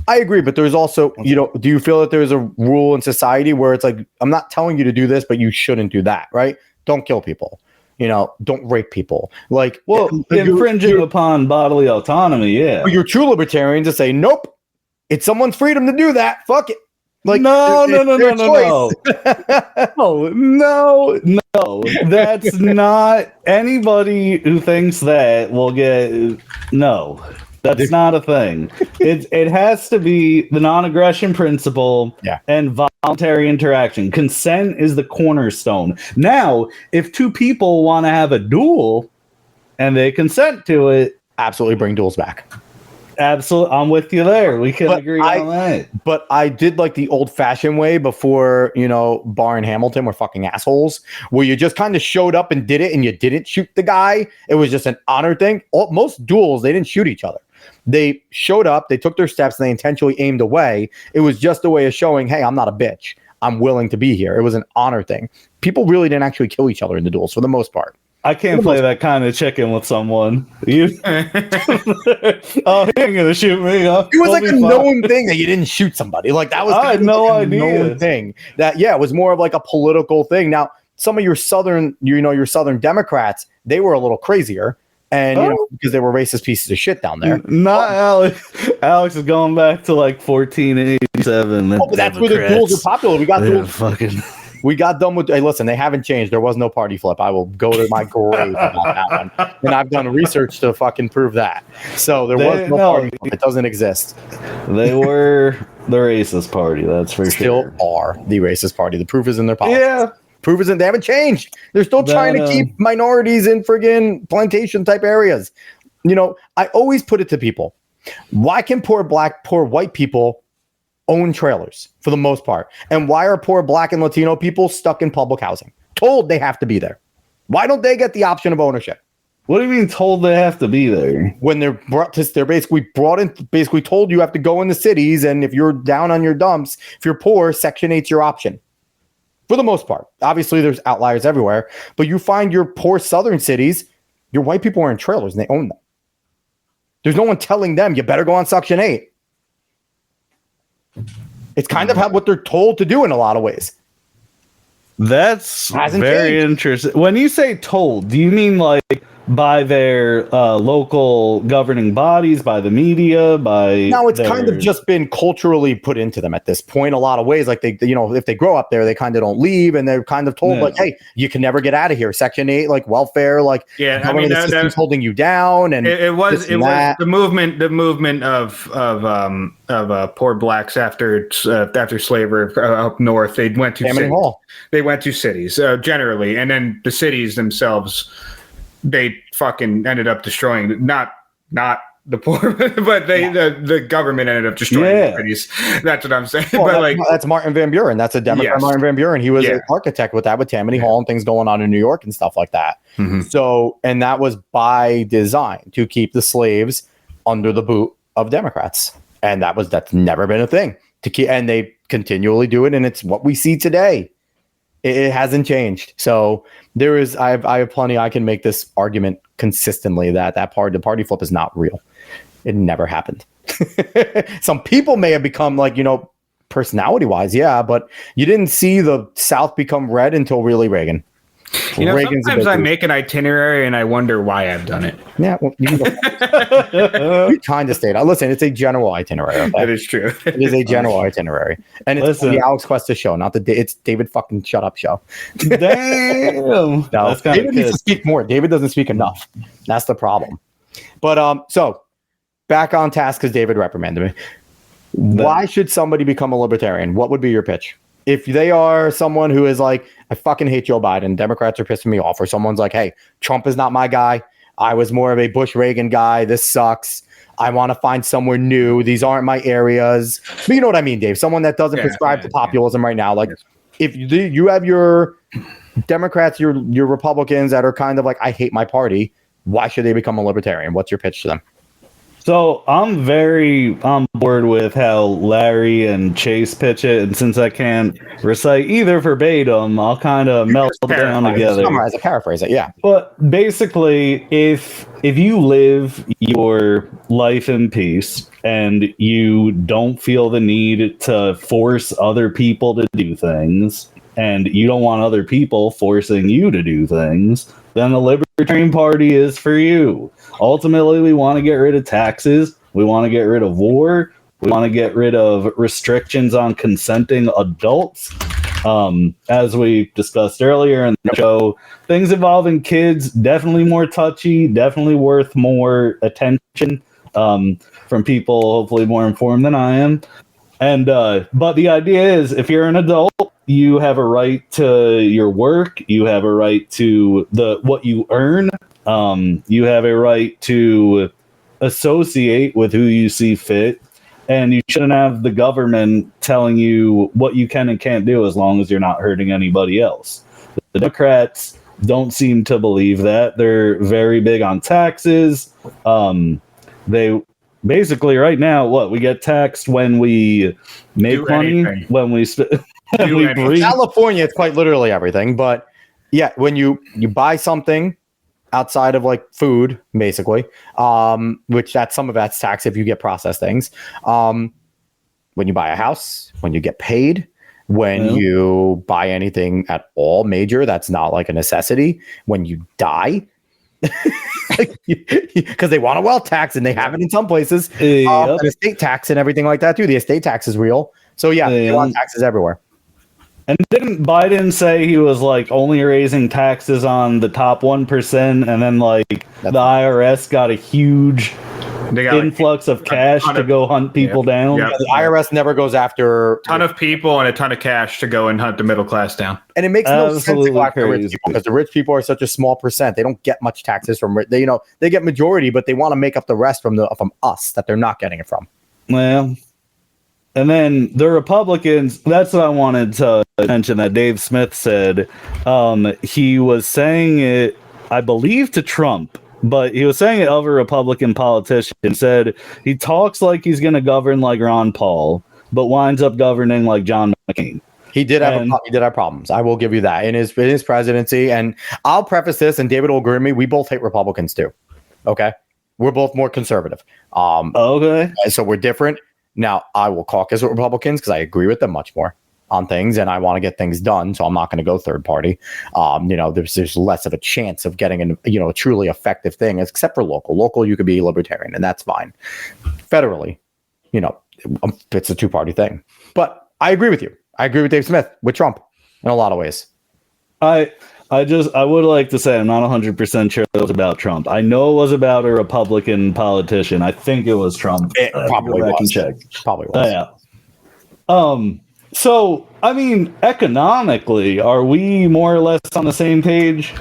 Speaker 1: I agree, but there's also, do you feel that there's a rule in society where it's like, I'm not telling you to do this, but you shouldn't do that, right? Don't kill people. Don't rape people. Like,
Speaker 3: infringing upon bodily autonomy, yeah.
Speaker 1: You're true libertarians to say, nope. It's someone's freedom to do that. Fuck it. Like
Speaker 3: no. That's not anybody who thinks that will get no. That's not a thing. It has to be the non-aggression principle and voluntary interaction. Consent is the cornerstone. Now, if two people want to have a duel and they consent to it,
Speaker 1: absolutely bring duels back.
Speaker 3: Absolutely, I'm with you there. We can agree on that.
Speaker 1: But I did like the old-fashioned way before, Barr and Hamilton were fucking assholes, where you just kind of showed up and did it, and you didn't shoot the guy. It was just an honor thing. Most duels, they didn't shoot each other. They showed up, they took their steps, and they intentionally aimed away. It was just a way of showing, hey, I'm not a bitch. I'm willing to be here. It was an honor thing. People really didn't actually kill each other in the duels for the most part.
Speaker 3: I can't play that kind of chicken with someone. Oh, he ain't gonna shoot me. Huh?
Speaker 1: It was like a known thing that you didn't shoot somebody. Like that was
Speaker 3: I had no idea.
Speaker 1: Known thing that it was more of like a political thing. Now, some of your southern Democrats, they were a little crazier, and because they were racist pieces of shit down there.
Speaker 3: Not Alex. Alex is going back to like 1487.
Speaker 1: But that's where the duels are popular. We got duels. We got done with. Hey, listen, they haven't changed. There was no party flip. I will go to my grave about that one, and I've done research to fucking prove that. So there was no party flip. It doesn't exist.
Speaker 3: They were the racist party. That's for sure.
Speaker 1: Still are the racist party. The proof is in their politics.
Speaker 3: Yeah,
Speaker 1: proof is in. They haven't changed. They're still trying to keep minorities in friggin' plantation type areas. I always put it to people: why can poor white people own trailers for the most part? And why are poor Black and Latino people stuck in public housing? Told they have to be there. Why don't they get the option of ownership?
Speaker 3: What do you mean told they have to be there?
Speaker 1: When they're basically told you have to go in the cities, and if you're down on your dumps, if you're poor, Section 8's your option. For the most part. Obviously, there's outliers everywhere, but you find your poor southern cities, your white people are in trailers and they own them. There's no one telling them, you better go on Section 8. It's kind of what they're told to do in a lot of ways.
Speaker 3: That's very interesting. When you say told, do you mean like by their local governing bodies, by the media, by...
Speaker 1: No, it's kind of just been culturally put into them at this point. A lot of ways, like if they grow up there, they kind of don't leave, and they're kind of told like, hey, you can never get out of here. Section 8, like welfare, like the system's holding you down, and
Speaker 2: it was the movement of poor blacks after slavery up north. They went to cities. They went to cities generally, and then the cities themselves, they fucking ended up destroying not the poor, but the government ended up destroying the cities. That's what I'm saying.
Speaker 1: Well, but that's Martin Van Buren. That's a Democrat. Martin Van Buren. He was an architect with Tammany Hall and things going on in New York and stuff like that. Mm-hmm. So, and that was by design to keep the slaves under the boot of Democrats, and that's never been a thing to keep. And they continually do it, and it's what we see today. It hasn't changed. So I have plenty. I can make this argument consistently that the party flip is not real. It never happened. Some people may have become like, personality wise. Yeah. But you didn't see the South become red until really Reagan.
Speaker 2: Sometimes I make an itinerary and I wonder why I've done it.
Speaker 1: Yeah, well, you kind of stayed. Listen, it's a general itinerary. Okay?
Speaker 2: That is true.
Speaker 1: It is a general itinerary, and it's the Alex Cuesta show, not it's David fucking shut up show.
Speaker 3: Damn,
Speaker 1: no, David needs to speak more. David doesn't speak enough. That's the problem. But so back on task because David reprimanded me. Why should somebody become a libertarian? What would be your pitch? If they are someone who is like, I fucking hate Joe Biden, Democrats are pissing me off, or someone's like, hey, Trump is not my guy. I was more of a Bush-Reagan guy. This sucks. I want to find somewhere new. These aren't my areas. But you know what I mean, Dave? Someone that doesn't prescribe to populism right now. Like, if you have your Democrats, your Republicans that are kind of like, I hate my party, why should they become a libertarian? What's your pitch to them?
Speaker 3: So I'm very on board with how Larry and Chase pitch it, and since I can't recite either verbatim, I'll kind of melt down together.
Speaker 1: Summarize it, paraphrase it, yeah.
Speaker 3: But basically, if you live your life in peace and you don't feel the need to force other people to do things, and you don't want other people forcing you to do things, then the Libertarian Party is for you. Ultimately, we want to get rid of taxes. We want to get rid of war. We want to get rid of restrictions on consenting adults. As we discussed earlier in the show, things involving kids, definitely more touchy, definitely worth more attention from people hopefully more informed than I am. And but the idea is, if you're an adult, you have a right to your work, you have a right to what you earn, you have a right to associate with who you see fit. And you shouldn't have the government telling you what you can and can't do as long as you're not hurting anybody else. The Democrats don't seem to believe that. They're very big on taxes. They basically right now, we get taxed when we make money, when we breathe.
Speaker 1: California, it's quite literally everything. But yeah, when you buy something outside of like food, basically, which some of that's tax if you get processed things. When you buy a house, when you get paid, when you buy anything at all major, that's not like a necessity. When you die, because they want a wealth tax and they have it in some places, an estate tax and everything like that too. The estate tax is real. So yeah, they want taxes everywhere.
Speaker 3: And didn't Biden say he was like only raising taxes on the top 1%, and then like the IRS got a huge influx of cash to go hunt people down?
Speaker 1: Yeah, the IRS never goes after
Speaker 2: a ton of people and a ton of cash to go and hunt the middle class down.
Speaker 1: And it makes no sense to go after rich people, because the rich people are such a small percent. They don't get much taxes from they get majority, but they want to make up the rest from us that they're not getting it from.
Speaker 3: Well. And then the Republicans, that's what I wanted to mention that Dave Smith said. He was saying it, I believe, to Trump, but he was saying it of a Republican politician. Said he talks like he's going to govern like Ron Paul, but winds up governing like John McCain.
Speaker 1: He did have problems. I will give you that in his presidency. And I'll preface this, and David will agree with me. We both hate Republicans too. Okay, we're both more conservative.
Speaker 3: Okay,
Speaker 1: so we're different. Now, I will caucus with Republicans because I agree with them much more on things, and I want to get things done. So I'm not going to go third party. There's less of a chance of getting a truly effective thing, except for local. Local, you could be libertarian, and that's fine. Federally, it's a two-party thing. But I agree with you. I agree with Dave Smith with Trump in a lot of ways.
Speaker 3: I would like to say I'm not 100% sure it was about Trump. I know it was about a Republican politician. I think it was Trump.
Speaker 1: It probably was. Probably was.
Speaker 3: Yeah. So, I mean, economically, are we more or less on the same page?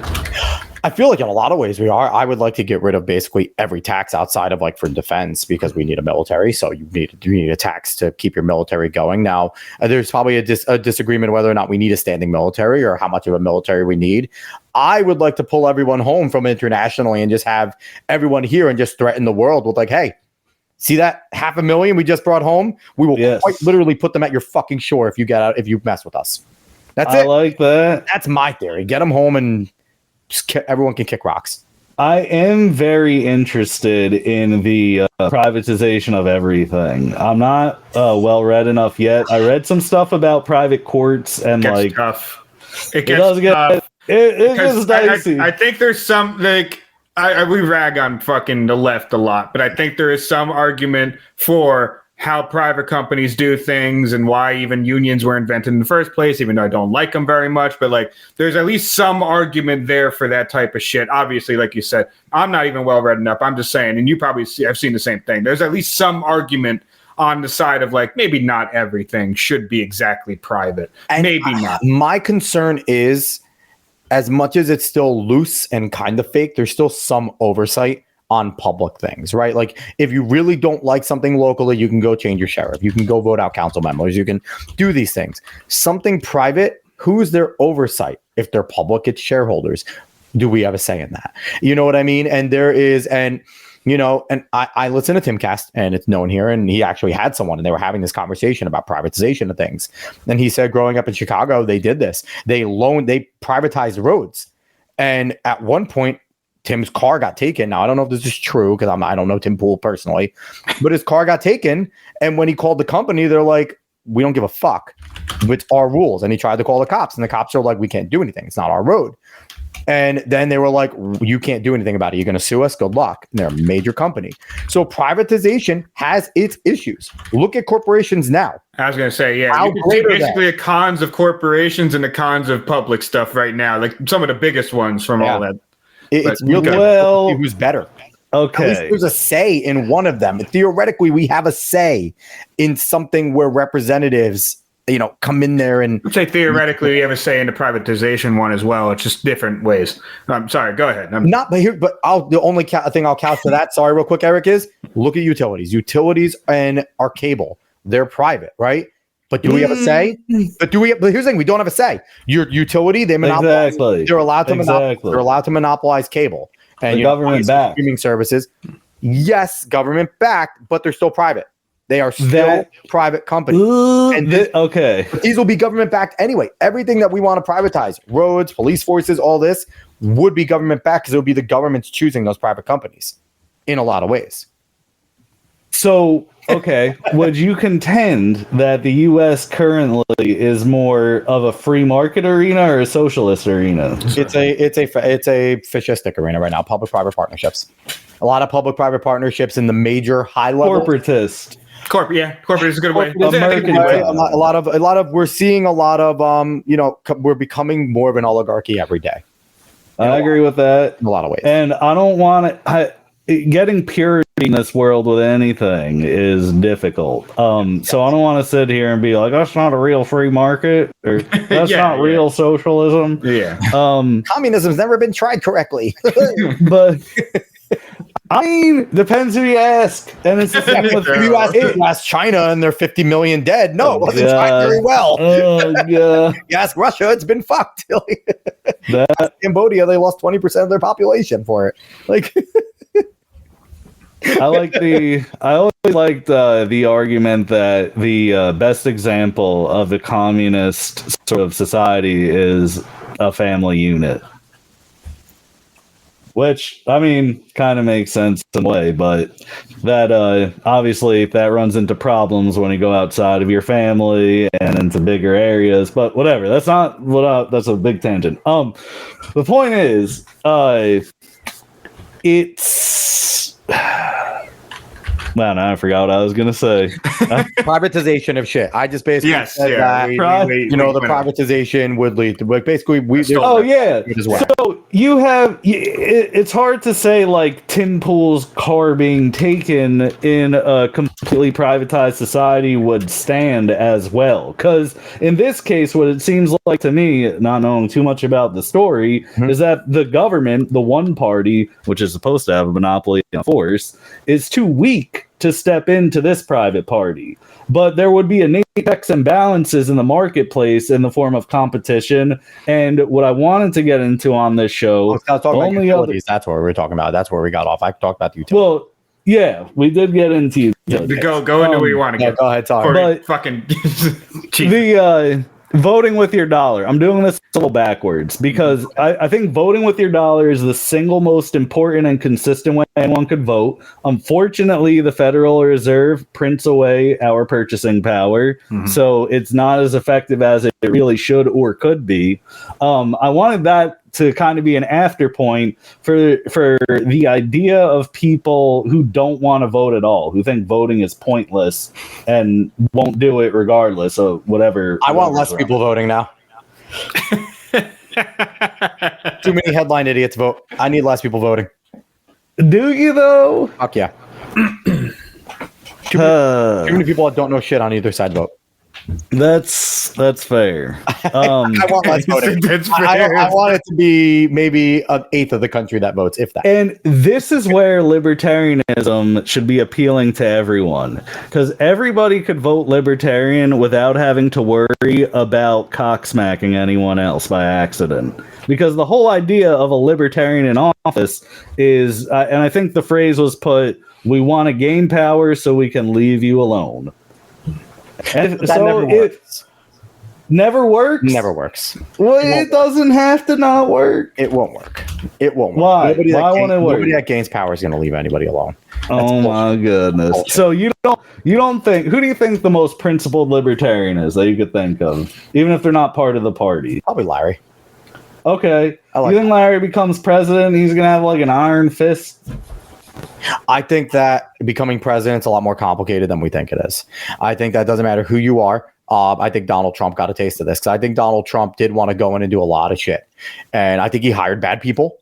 Speaker 1: I feel like in a lot of ways we are. I would like to get rid of basically every tax outside of like for defense, because we need a military. So you need a tax to keep your military going. Now, there's probably a disagreement whether or not we need a standing military or how much of a military we need. I would like to pull everyone home from internationally and just have everyone here and just threaten the world with like, hey, see that 500,000 we just brought home? We will quite literally put them at your fucking shore if you mess with us. That's it.
Speaker 3: I like that.
Speaker 1: That's my theory. Get them home and everyone can kick rocks.
Speaker 3: I am very interested in the privatization of everything. I'm not well read enough yet. I read some stuff about private courts and
Speaker 2: it
Speaker 3: like
Speaker 2: tough.
Speaker 3: It gets tough. It gets dicey.
Speaker 2: I think there's some like we rag on fucking the left a lot, but I think there is some argument for how private companies do things and why even unions were invented in the first place, even though I don't like them very much. But like, there's at least some argument there for that type of shit. Obviously, like you said, I'm not even well read enough. I'm just saying, and you probably have seen the same thing. There's at least some argument on the side of like, maybe not everything should be exactly private. And maybe not.
Speaker 1: My concern is, as much as it's still loose and kind of fake, there's still some oversight on public things, right? Like if you really don't like something locally, you can go change your sheriff. You can go vote out council members. You can do these things. Something private, who's their oversight? If they're public, it's shareholders. Do we have a say in that? You know what I mean? And there is, and I listen to Timcast, and it's known here, and he actually had someone, and they were having this conversation about privatization of things. And he said, growing up in Chicago, they did this. They privatized roads. And at one point, Tim's car got taken. Now, I don't know if this is true because I don't know Tim Pool personally, but his car got taken. And when he called the company, they're like, we don't give a fuck. It's our rules. And he tried to call the cops, and the cops are like, we can't do anything. It's not our road. And then they were like, you can't do anything about it. You're going to sue us? Good luck. And they're a major company. So privatization has its issues. Look at corporations now.
Speaker 2: I was going to say, yeah,
Speaker 1: How
Speaker 2: you can see basically the cons of corporations and the cons of public stuff right now. Like some of the biggest ones from all that.
Speaker 1: It's real good.
Speaker 3: Well,
Speaker 1: who's better?
Speaker 3: Okay.
Speaker 1: At least there's a say in one of them. Theoretically, we have a say in something where representatives, come in there and
Speaker 2: I'd say theoretically we have a say in the privatization one as well. It's just different ways. I'm sorry. Go ahead.
Speaker 1: The only thing I'll couch to that, sorry, real quick, Eric, is look at utilities. Utilities and our cable, they're private, right? But do we have a say? But here's the thing: we don't have a say. Your utility, they monopolize.
Speaker 3: Exactly.
Speaker 1: They're allowed to monopolize cable and
Speaker 3: the government backed
Speaker 1: streaming services. Yes, government backed, but they're still private. They are still private companies.
Speaker 3: Okay.
Speaker 1: But these will be government backed anyway. Everything that we want to privatize, roads, police forces, all this would be government backed because it would be the government's choosing those private companies in a lot of ways.
Speaker 3: So, okay, would you contend that the U.S. currently is more of a free market arena or a socialist arena?
Speaker 1: It's a fascistic arena right now. Public-private partnerships. A lot of public-private partnerships in the major high-level.
Speaker 3: Corporatist.
Speaker 2: Corporate is a good way.
Speaker 3: American way.
Speaker 1: We're seeing a lot of we're becoming more of an oligarchy every day.
Speaker 3: I agree with that
Speaker 1: in a lot of ways.
Speaker 3: And I don't want to. Getting purity in this world with anything is difficult. So I don't want to sit here and be like, that's not a real free market, or that's not real socialism.
Speaker 2: Yeah.
Speaker 1: Communism's never been tried correctly.
Speaker 3: But I mean, depends who you ask. And it's the same with
Speaker 1: if you ask China and they're 50 million dead. No, it wasn't tried very well. You ask Russia, it's been fucked. Ask Cambodia, they lost 20% of their population for it.
Speaker 3: I always liked the argument that the best example of the communist sort of society is a family unit. Which, I mean, kind of makes sense in a way, but that obviously that runs into problems when you go outside of your family and into bigger areas, but whatever. That's not that's a big tangent. The point is, it's man, I forgot what I was gonna say.
Speaker 1: Privatization of shit. I just basically said that the privatization would lead to basically as well.
Speaker 3: So you have it's hard to say like Tim Pool's car being taken in a completely privatized society would stand as well, because in this case what it seems like to me, not knowing too much about the story, is that the government, the one party which is supposed to have a monopoly on force, is too weak to step into this private party. But there would be innate checks and balances in the marketplace in the form of competition. And what I wanted to get into on this show,
Speaker 1: that's what we're talking about. That's where we got off. I talked about the utilities.
Speaker 3: Well, yeah, we did get into
Speaker 2: go into where you want to get.
Speaker 1: Go ahead, sorry.
Speaker 2: But fucking
Speaker 3: the voting with your dollar. I'm doing this a little backwards because I think voting with your dollar is the single most important and consistent way anyone could vote. Unfortunately, the Federal Reserve prints away our purchasing power, so it's not as effective as it really should or could be. I wanted that to kind of be an after point for the idea of people who don't want to vote at all, who think voting is pointless and won't do it regardless of whatever.
Speaker 1: I want less people voting now. Too many headline idiots vote. I need less people voting.
Speaker 3: Do you though?
Speaker 1: Fuck yeah. Too many people that don't know shit on either side vote.
Speaker 3: That's fair.
Speaker 1: I want less voting. I want it to be maybe an eighth of the country that votes, if that.
Speaker 3: And this is where libertarianism should be appealing to everyone, because everybody could vote libertarian without having to worry about cocksmacking anyone else by accident. Because the whole idea of a libertarian in office is, and I think the phrase was put, we want to gain power so we can leave you alone. And
Speaker 1: that never works.
Speaker 3: Never works?
Speaker 1: Never works.
Speaker 3: Well, it doesn't have to not work.
Speaker 1: It won't work. It won't work.
Speaker 3: Why? Why won't it work?
Speaker 1: Nobody that gains power is going to leave anybody alone.
Speaker 3: Oh my goodness. So you don't think, who do you think the most principled libertarian is that you could think of, even if they're not part of the party?
Speaker 1: Probably Larry.
Speaker 3: Okay.
Speaker 1: like
Speaker 3: you think Larry becomes president, he's going to have like an iron fist?
Speaker 1: I think that becoming president is a lot more complicated than we think it is. I think that doesn't matter who you are. I think Donald Trump got a taste of this because I think Donald Trump did want to go in and do a lot of shit. And I think he hired bad people.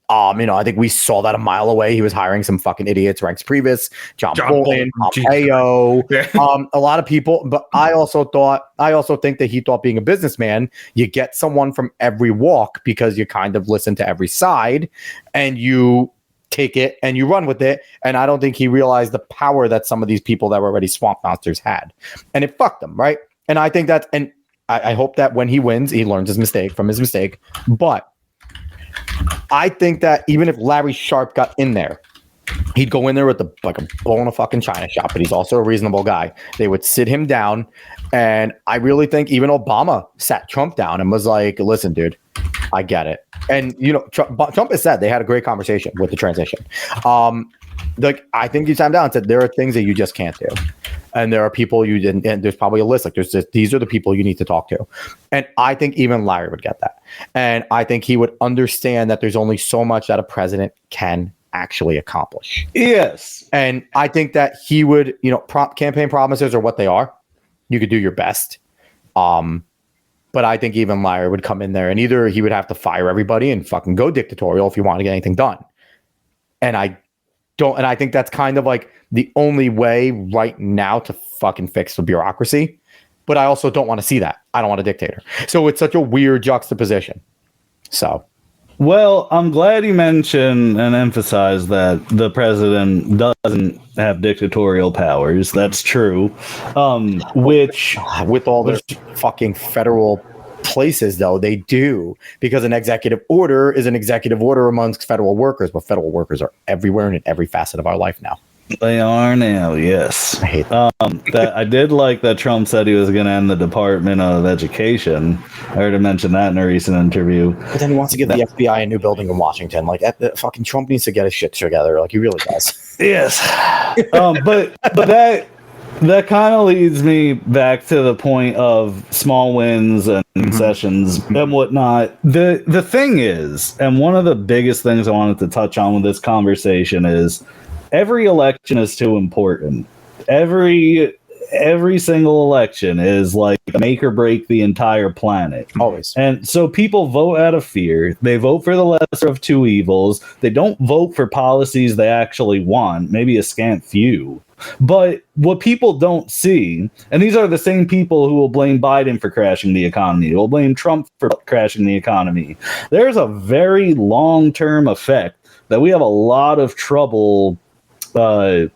Speaker 1: I think we saw that a mile away. He was hiring some fucking idiots, Reince Priebus, John Bolton, Pompeo, a lot of people. But I also think that he thought being a businessman, you get someone from every walk because you kind of listen to every side and you take it and you run with it. And I don't think he realized the power that some of these people that were already swamp monsters had. And it fucked them, right? And I think that, and I hope that when he wins, he learns his mistake. But I think that even if Larry Sharpe got in there, he'd go in there with like a bull in a fucking china shop, but he's also a reasonable guy. They would sit him down. And I really think even Obama sat Trump down and was like, listen, dude, I get it. And, Trump has said they had a great conversation with the transition. I think he sat down and said, there are things that you just can't do. And there are people you didn't, and there's probably a list. Like these are the people you need to talk to. And I think even Larry would get that. And I think he would understand that there's only so much that a president can actually accomplish.
Speaker 3: Yes.
Speaker 1: And I think that he would, campaign promises are what they are. You could do your best. But I think even Larry would come in there and either he would have to fire everybody and fucking go dictatorial if you want to get anything done. And I think that's kind of like the only way right now to fucking fix the bureaucracy. But I also don't want to see that. I don't want a dictator. So it's such a weird juxtaposition. So.
Speaker 3: Well, I'm glad you mentioned and emphasized that the president doesn't have dictatorial powers. That's true. Which,
Speaker 1: with all the fucking federal places, though, they do, because an executive order is an executive order amongst federal workers, but federal workers are everywhere and in every facet of our life now.
Speaker 3: They are now, yes.
Speaker 1: I hate that.
Speaker 3: I did like that Trump said he was going to end the Department of Education. I heard him mention that in a recent interview.
Speaker 1: But then he wants to give the FBI a new building in Washington. Like, fucking Trump needs to get his shit together. Like, he really does.
Speaker 3: Yes. But that kind of leads me back to the point of small wins and concessions and whatnot. The thing is, and one of the biggest things I wanted to touch on with this conversation is, every election is too important. Every single election is like make or break the entire planet.
Speaker 1: Always.
Speaker 3: And so people vote out of fear. They vote for the lesser of two evils. They don't vote for policies they actually want, maybe a scant few. But what people don't see, and these are the same people who will blame Biden for crashing the economy, who will blame Trump for crashing the economy. There's a very long-term effect that we have a lot of trouble that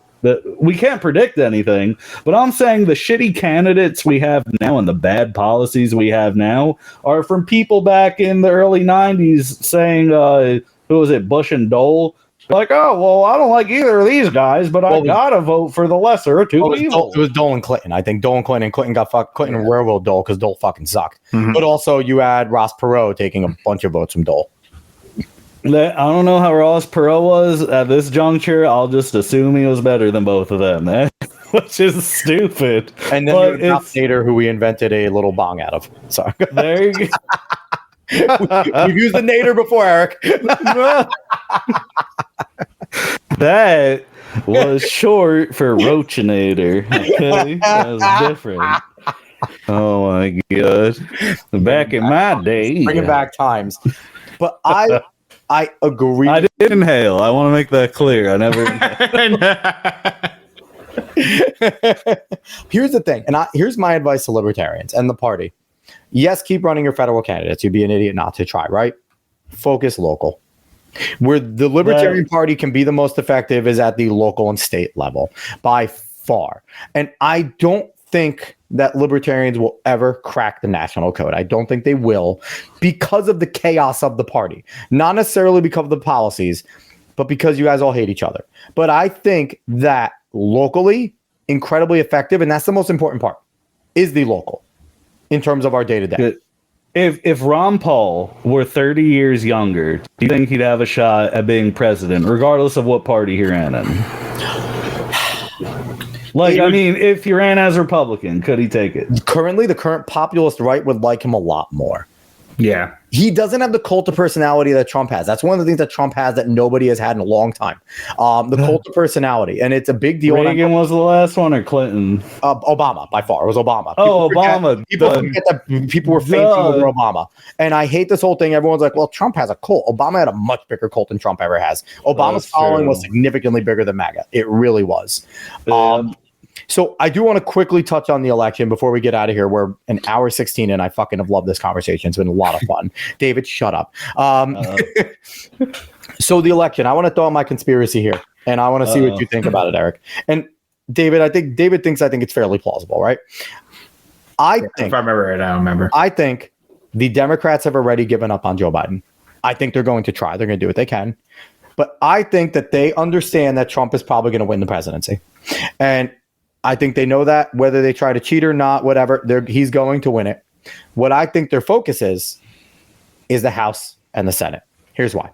Speaker 3: we can't predict anything, but I'm saying the shitty candidates we have now and the bad policies we have now are from people back in the early 90s saying, who was it, Bush and Dole? Like, oh, well, I don't like either of these guys, but I gotta vote for the lesser of two evils.
Speaker 1: It was Dole and Clinton. I think Dole and Clinton got fucked. Clinton railroad Dole because Dole fucking sucked. But also you had Ross Perot taking a bunch of votes from Dole.
Speaker 3: I don't know how Ross Perot was at this juncture. I'll just assume he was better than both of them, which is stupid.
Speaker 1: And then you have Nader, who we invented a little bong out of. So
Speaker 3: there you go.
Speaker 1: We've used the Nader before, Eric.
Speaker 3: That was short for Roachinator. Okay, that was different. Oh my god! Back in my day,
Speaker 1: bringing back times. But I agree.
Speaker 3: I did inhale. I want to make that clear. I never.
Speaker 1: Here's the thing, and here's my advice to libertarians and the party. Yes, keep running your federal candidates. You'd be an idiot not to try, right? Focus local. Where the Libertarian Party can be the most effective is at the local and state level by far. And I don't think that libertarians will ever crack the national code. I don't think they will because of the chaos of the party. Not necessarily because of the policies, but because you guys all hate each other. But I think that locally, incredibly effective, and that's the most important part, is the local in terms of our day-to-day.
Speaker 3: If Ron Paul were 30 years younger, do you think he'd have a shot at being president, regardless of what party he ran in? Like, I mean, if he ran as Republican, could he take it?
Speaker 1: Currently, the current populist right would like him a lot more.
Speaker 2: Yeah.
Speaker 1: He doesn't have the cult of personality that Trump has. That's one of the things that Trump has that nobody has had in a long time. The cult of personality. And it's a big deal.
Speaker 3: Reagan was the last one, or Clinton?
Speaker 1: Obama, by far. It was Obama.
Speaker 3: Oh, Obama.
Speaker 1: People forget that people were fainting over Obama. And I hate this whole thing. Everyone's like, well, Trump has a cult. Obama had a much bigger cult than Trump ever has. Obama's following was significantly bigger than MAGA. It really was. So I do want to quickly touch on the election before we get out of here. We're an hour 16 and I fucking have loved this conversation. It's been a lot of fun. David, shut up. So the election, I want to throw out my conspiracy here and I want to see what you think about it, Eric. And David, I think it's fairly plausible, right?
Speaker 2: If I remember right, I don't remember.
Speaker 1: I think the Democrats have already given up on Joe Biden. I think they're going to try. They're going to do what they can. But I think that they understand that Trump is probably going to win the presidency. And I think they know that whether they try to cheat or not, whatever, he's going to win it. What I think their focus is the House and the Senate. Here's why.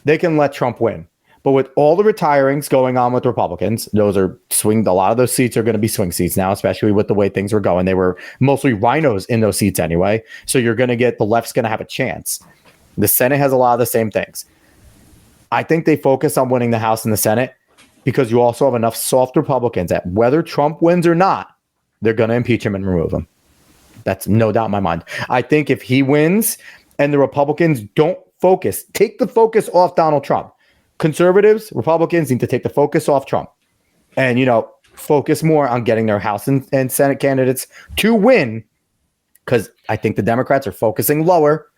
Speaker 1: They can let Trump win. But with all the retirings going on with Republicans, a lot of those seats are going to be swing seats now, especially with the way things were going. They were mostly rhinos in those seats anyway. So you're going to get the left's going to have a chance. The Senate has a lot of the same things. I think they focus on winning the House and the Senate because you also have enough soft Republicans that whether Trump wins or not, they're going to impeach him and remove him. That's no doubt in my mind. I think if he wins and the Republicans don't take the focus off Donald Trump. Conservatives, Republicans need to take the focus off Trump and, focus more on getting their House and Senate candidates to win because I think the Democrats are focusing lower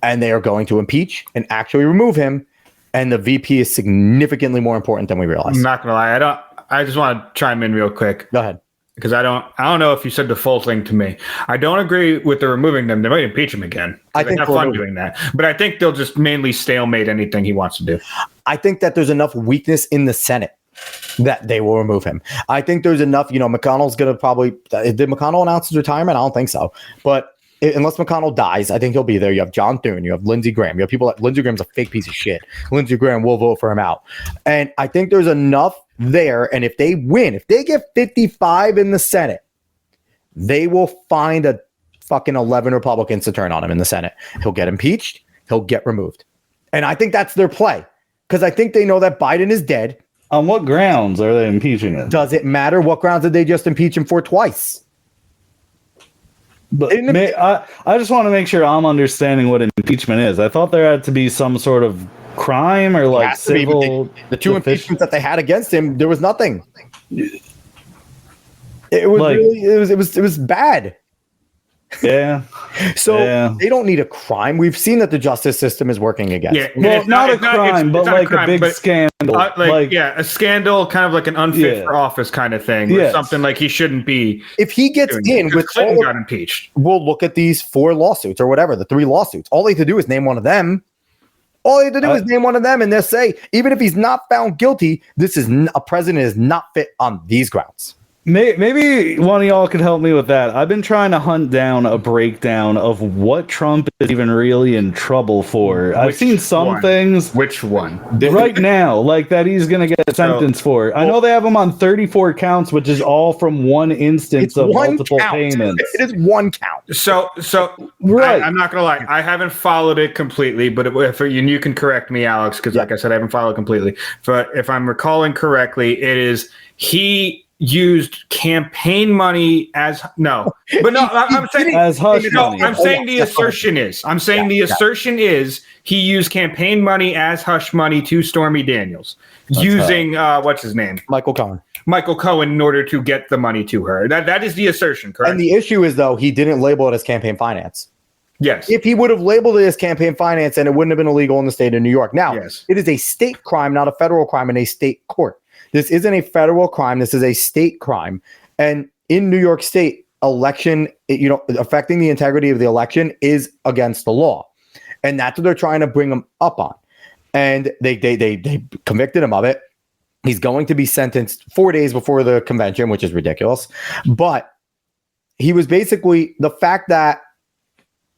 Speaker 1: and they are going to impeach and actually remove him. And the VP is significantly more important than we realize.
Speaker 2: I'm not gonna lie. I just want to chime in real quick.
Speaker 1: Go ahead.
Speaker 2: Because I don't know if you said the full thing to me. I don't agree with the removing them. They might impeach him again. I think have fun doing that. But I think they'll just mainly stalemate anything he wants to do.
Speaker 1: I think that there's enough weakness in the Senate that they will remove him. I think there's enough, McConnell's going to probably, did McConnell announce his retirement? I don't think so. But unless McConnell dies, I think he'll be there. You have John Thune, you have Lindsey Graham. You have people like Lindsey Graham's a fake piece of shit. Lindsey Graham will vote for him out. And I think there's enough there. And if they win, if they get 55 in the Senate, they will find a fucking 11 Republicans to turn on him in the Senate. He'll get impeached. He'll get removed. And I think that's their play because I think they know that Biden is dead.
Speaker 3: On what grounds are they impeaching him?
Speaker 1: Does it matter? What grounds did they just impeach him for twice?
Speaker 3: But I just want to make sure I'm understanding what impeachment is. I thought there had to be some sort of crime or like civil.
Speaker 1: The two impeachments that they had against him, there was nothing. It was really, it was bad.
Speaker 3: Yeah.
Speaker 1: So they don't need a crime. We've seen that the justice system is working against.
Speaker 3: Yeah. Well, not a crime, but like a big scandal.
Speaker 2: A scandal, kind of like an unfit for office kind of thing. Or something like he shouldn't be.
Speaker 1: If he gets in with
Speaker 2: Clinton got impeached.
Speaker 1: We'll look at these 4 lawsuits or whatever, the 3 lawsuits. All they have to do is name one of them. And they'll say, even if he's not found guilty, a president is not fit on these grounds.
Speaker 3: Maybe one of y'all could help me with that. I've been trying to hunt down a breakdown of what Trump is even really in trouble for. I've seen some things.
Speaker 2: Which one?
Speaker 3: Right now, like that he's going to get sentenced for. I know they have him on 34 counts, which is all from one instance of multiple payments.
Speaker 1: It is one count.
Speaker 2: So right. I'm not going to lie. I haven't followed it completely, but you can correct me, Alex, because like I said, I haven't followed it completely. But if I'm recalling correctly, it is he used campaign money I'm saying
Speaker 3: as hush money.
Speaker 2: I'm saying the assertion is he used campaign money as hush money to Stormy Daniels using what's his name, Michael Cohen in order to get the money to her. That is the assertion, correct?
Speaker 1: And the issue is though he didn't label it as campaign finance.
Speaker 2: Yes.
Speaker 1: If he would have labeled it as campaign finance, then it wouldn't have been illegal in the state of New York. Now, It is a state crime, not a federal crime in a state court. This isn't a federal crime. This is a state crime. And in New York State, election, affecting the integrity of the election is against the law. And that's what they're trying to bring him up on. And they convicted him of it. He's going to be sentenced 4 days before the convention, which is ridiculous. But he was basically the fact that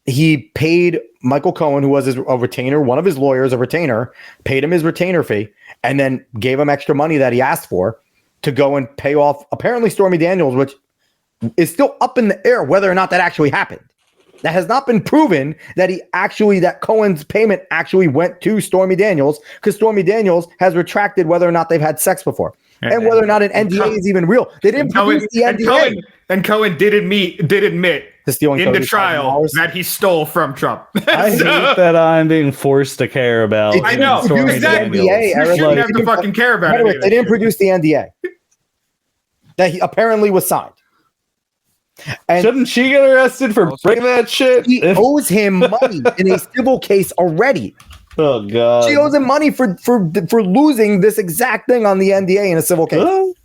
Speaker 1: he paid Michael Cohen, who was a retainer, one of his lawyers, a retainer, paid him his retainer fee, and then gave him extra money that he asked for to go and pay off apparently Stormy Daniels, which is still up in the air whether or not that actually happened. That has not been proven that Cohen's payment actually went to Stormy Daniels, because Stormy Daniels has retracted whether or not they've had sex before and whether or not an NDA is even real. They didn't produce the NDA.
Speaker 2: And Cohen did admit
Speaker 1: to stealing
Speaker 2: in the trial that he stole from Trump.
Speaker 3: I hate that I'm being forced to care about.
Speaker 2: I know.
Speaker 3: Stormy
Speaker 2: Exactly.
Speaker 3: Daniels.
Speaker 2: You shouldn't have to fucking care about it.
Speaker 1: They didn't produce the NDA that he apparently was signed. And
Speaker 3: shouldn't she get arrested for breaking that shit?
Speaker 1: He owes him money in a civil case already.
Speaker 3: Oh God!
Speaker 1: She owes him money for losing this exact thing on the NDA in a civil case.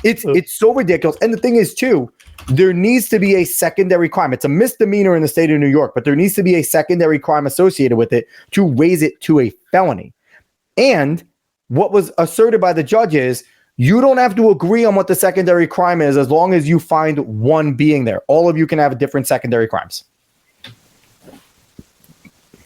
Speaker 1: It's so ridiculous. And the thing is, too, there needs to be a secondary crime. It's a misdemeanor in the state of New York, but there needs to be a secondary crime associated with it to raise it to a felony. And what was asserted by the judge is, you don't have to agree on what the secondary crime is as long as you find one being there. All of you can have different secondary crimes.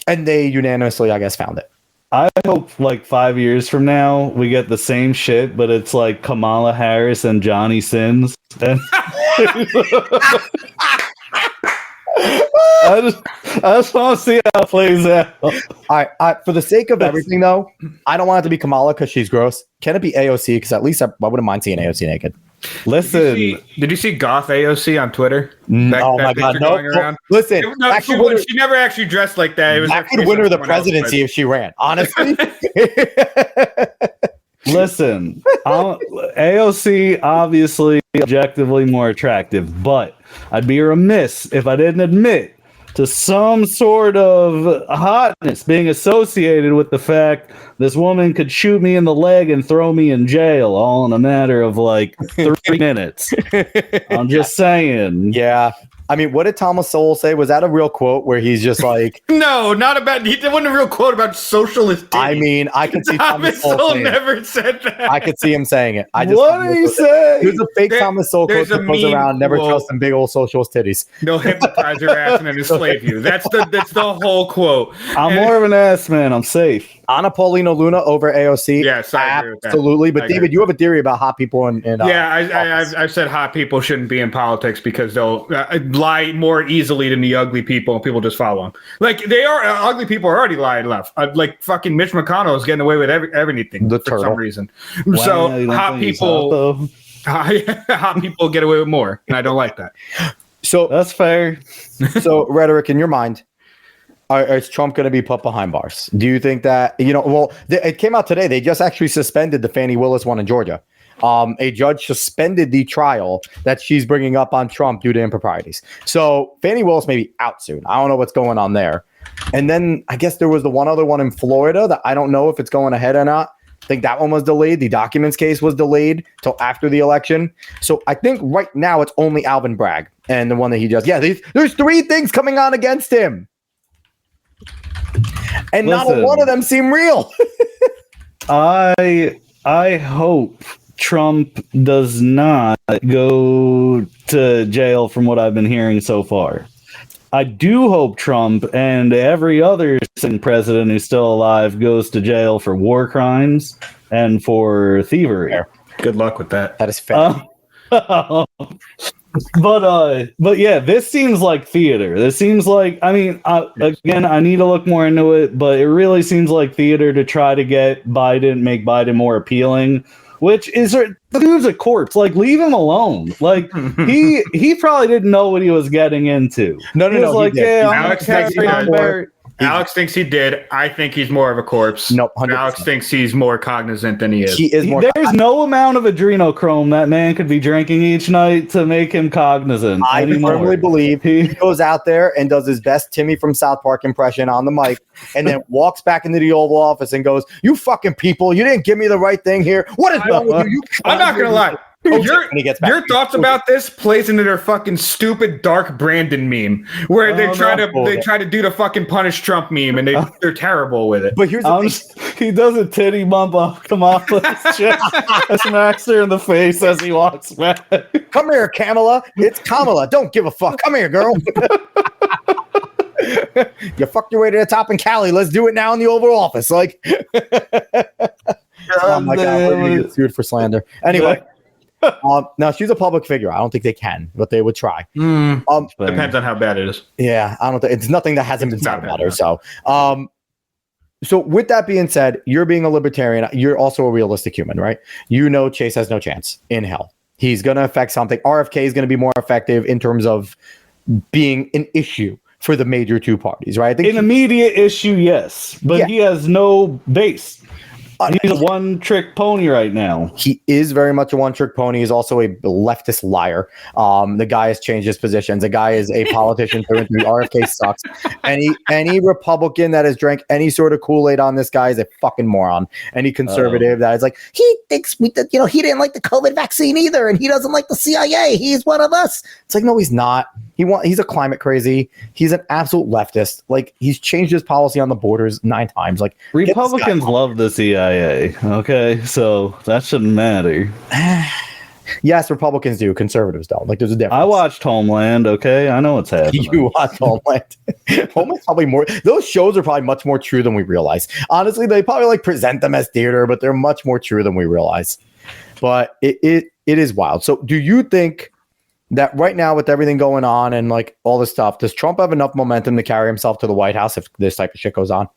Speaker 1: And they unanimously, I guess, found it.
Speaker 3: I hope 5 years from now we get the same shit, but it's like Kamala Harris and Johnny Sins. I just want to see how it plays out.
Speaker 1: All right, for the sake of everything, though, I don't want it to be Kamala because she's gross. Can it be AOC? Because at least I wouldn't mind seeing AOC naked.
Speaker 3: Listen,
Speaker 2: did you see Goth AOC on Twitter?
Speaker 1: Oh my God! No, listen.
Speaker 2: She never actually dressed like that. It was
Speaker 1: that could win her the presidency if she ran. Honestly.
Speaker 3: Listen, AOC obviously objectively more attractive, but I'd be remiss if I didn't admit to some sort of hotness being associated with the fact this woman could shoot me in the leg and throw me in jail all in a matter of 3 minutes. I'm just saying.
Speaker 1: Yeah. I mean, what did Thomas Sowell say? Was that a real quote where he's just like...
Speaker 2: No, not about... He wasn't a real quote about socialist.
Speaker 1: I mean, I could see
Speaker 2: Thomas Sowell never said that.
Speaker 1: I could see him saying it.
Speaker 3: What did he say?
Speaker 1: There's a fake Thomas Sowell quote that goes around, never trust them big old socialist titties.
Speaker 2: They'll hypnotize your ass and then enslave you. That's the whole quote.
Speaker 3: I'm more of an ass man. I'm safe.
Speaker 1: Anna Paulina Luna over AOC.
Speaker 2: Yes, I agree with that.
Speaker 1: Absolutely. But David, you have a theory about hot people
Speaker 2: I've said hot people shouldn't be in politics because they'll lie more easily than the ugly people, and people just follow them. They are ugly people are already lying left. Fucking Mitch McConnell is getting away with everything for some reason.
Speaker 3: Wow,
Speaker 2: so hot people, hot people get away with more, and I don't like that.
Speaker 1: So
Speaker 3: that's fair.
Speaker 1: So Rhetoriq, in your mind, is Trump going to be put behind bars? Do you think that, it came out today. They just actually suspended the Fani Willis one in Georgia. A judge suspended the trial that she's bringing up on Trump due to improprieties. So Fani Willis may be out soon. I don't know what's going on there. And then I guess there was the one other one in Florida that I don't know if it's going ahead or not. I think that one was delayed. The documents case was delayed till after the election. So I think right now it's only Alvin Bragg and the one that he just, there's 3 things coming on against him. And not one of them seem real.
Speaker 3: I hope Trump does not go to jail from what I've been hearing so far. I do hope Trump and every other sitting president who's still alive goes to jail for war crimes and for thievery.
Speaker 2: Good luck with that.
Speaker 1: That is fair.
Speaker 3: But yeah, this seems like theater. This seems like, again, I need to look more into it, but it really seems like theater to try to make Biden more appealing, which is, the dude's a corpse. Leave him alone. He probably didn't know what he was getting into.
Speaker 1: No.
Speaker 2: Alex thinks he did. I think he's more of a corpse.
Speaker 1: Nope. 100%.
Speaker 2: Alex thinks he's more cognizant than he is.
Speaker 1: He is more.
Speaker 3: There's no amount of adrenochrome that man could be drinking each night to make him cognizant.
Speaker 1: I firmly believe he goes out there and does his best Timmy from South Park impression on the mic, and then walks back into the Oval Office and goes, "You fucking people! You didn't give me the right thing here. What is wrong with you?
Speaker 2: I'm not gonna lie. Your thoughts about this plays into their fucking stupid dark Brandon meme where they try to do the fucking punish Trump meme and they're terrible with it.
Speaker 1: But here's the thing.
Speaker 3: He does a titty bump off Kamala's chest, smacks her in the face as he walks back.
Speaker 1: Come here, Kamala. It's Kamala. Don't give a fuck. Come here, girl. You fucked your way to the top in Cali. Let's do it now in the Oval Office. Oh my God, we're gonna get sued for slander. Anyway. Now she's a public figure. I don't think they can, but they would try.
Speaker 2: Depends on how bad it is.
Speaker 1: Yeah, I don't think it's nothing that hasn't been said about her. So, so with that being said, you're being a libertarian. You're also a realistic human, right? You know Chase has no chance in hell. He's going to affect something. RFK is going to be more effective in terms of being an issue for the major two parties, right? I think
Speaker 3: an immediate issue, yes, but he has no base. He's a one-trick pony right now.
Speaker 1: He is very much a one-trick pony. He's also a leftist liar. The guy has changed his positions. The guy is a politician through and through. RFK sucks. Any Republican that has drank any sort of Kool-Aid on this guy is a fucking moron. Any conservative that is like, he thinks he didn't like the COVID vaccine either, and he doesn't like the CIA. He's one of us. It's like, no, he's not. He's a climate crazy. He's an absolute leftist. Like, he's changed his policy on the borders 9 times. Like,
Speaker 3: Republicans love the CIA. Okay, so that shouldn't matter.
Speaker 1: Yes, Republicans do. Conservatives don't. Like, there's a difference.
Speaker 3: I watched Homeland. Okay, I know what's happening.
Speaker 1: You watched Homeland. Homeland's probably more. Those shows are probably much more true than we realize. Honestly, they probably like present them as theater, but they're much more true than we realize. But it is wild. So, do you think that right now, with everything going on and like all this stuff, does Trump have enough momentum to carry himself to the White House if this type of shit goes on?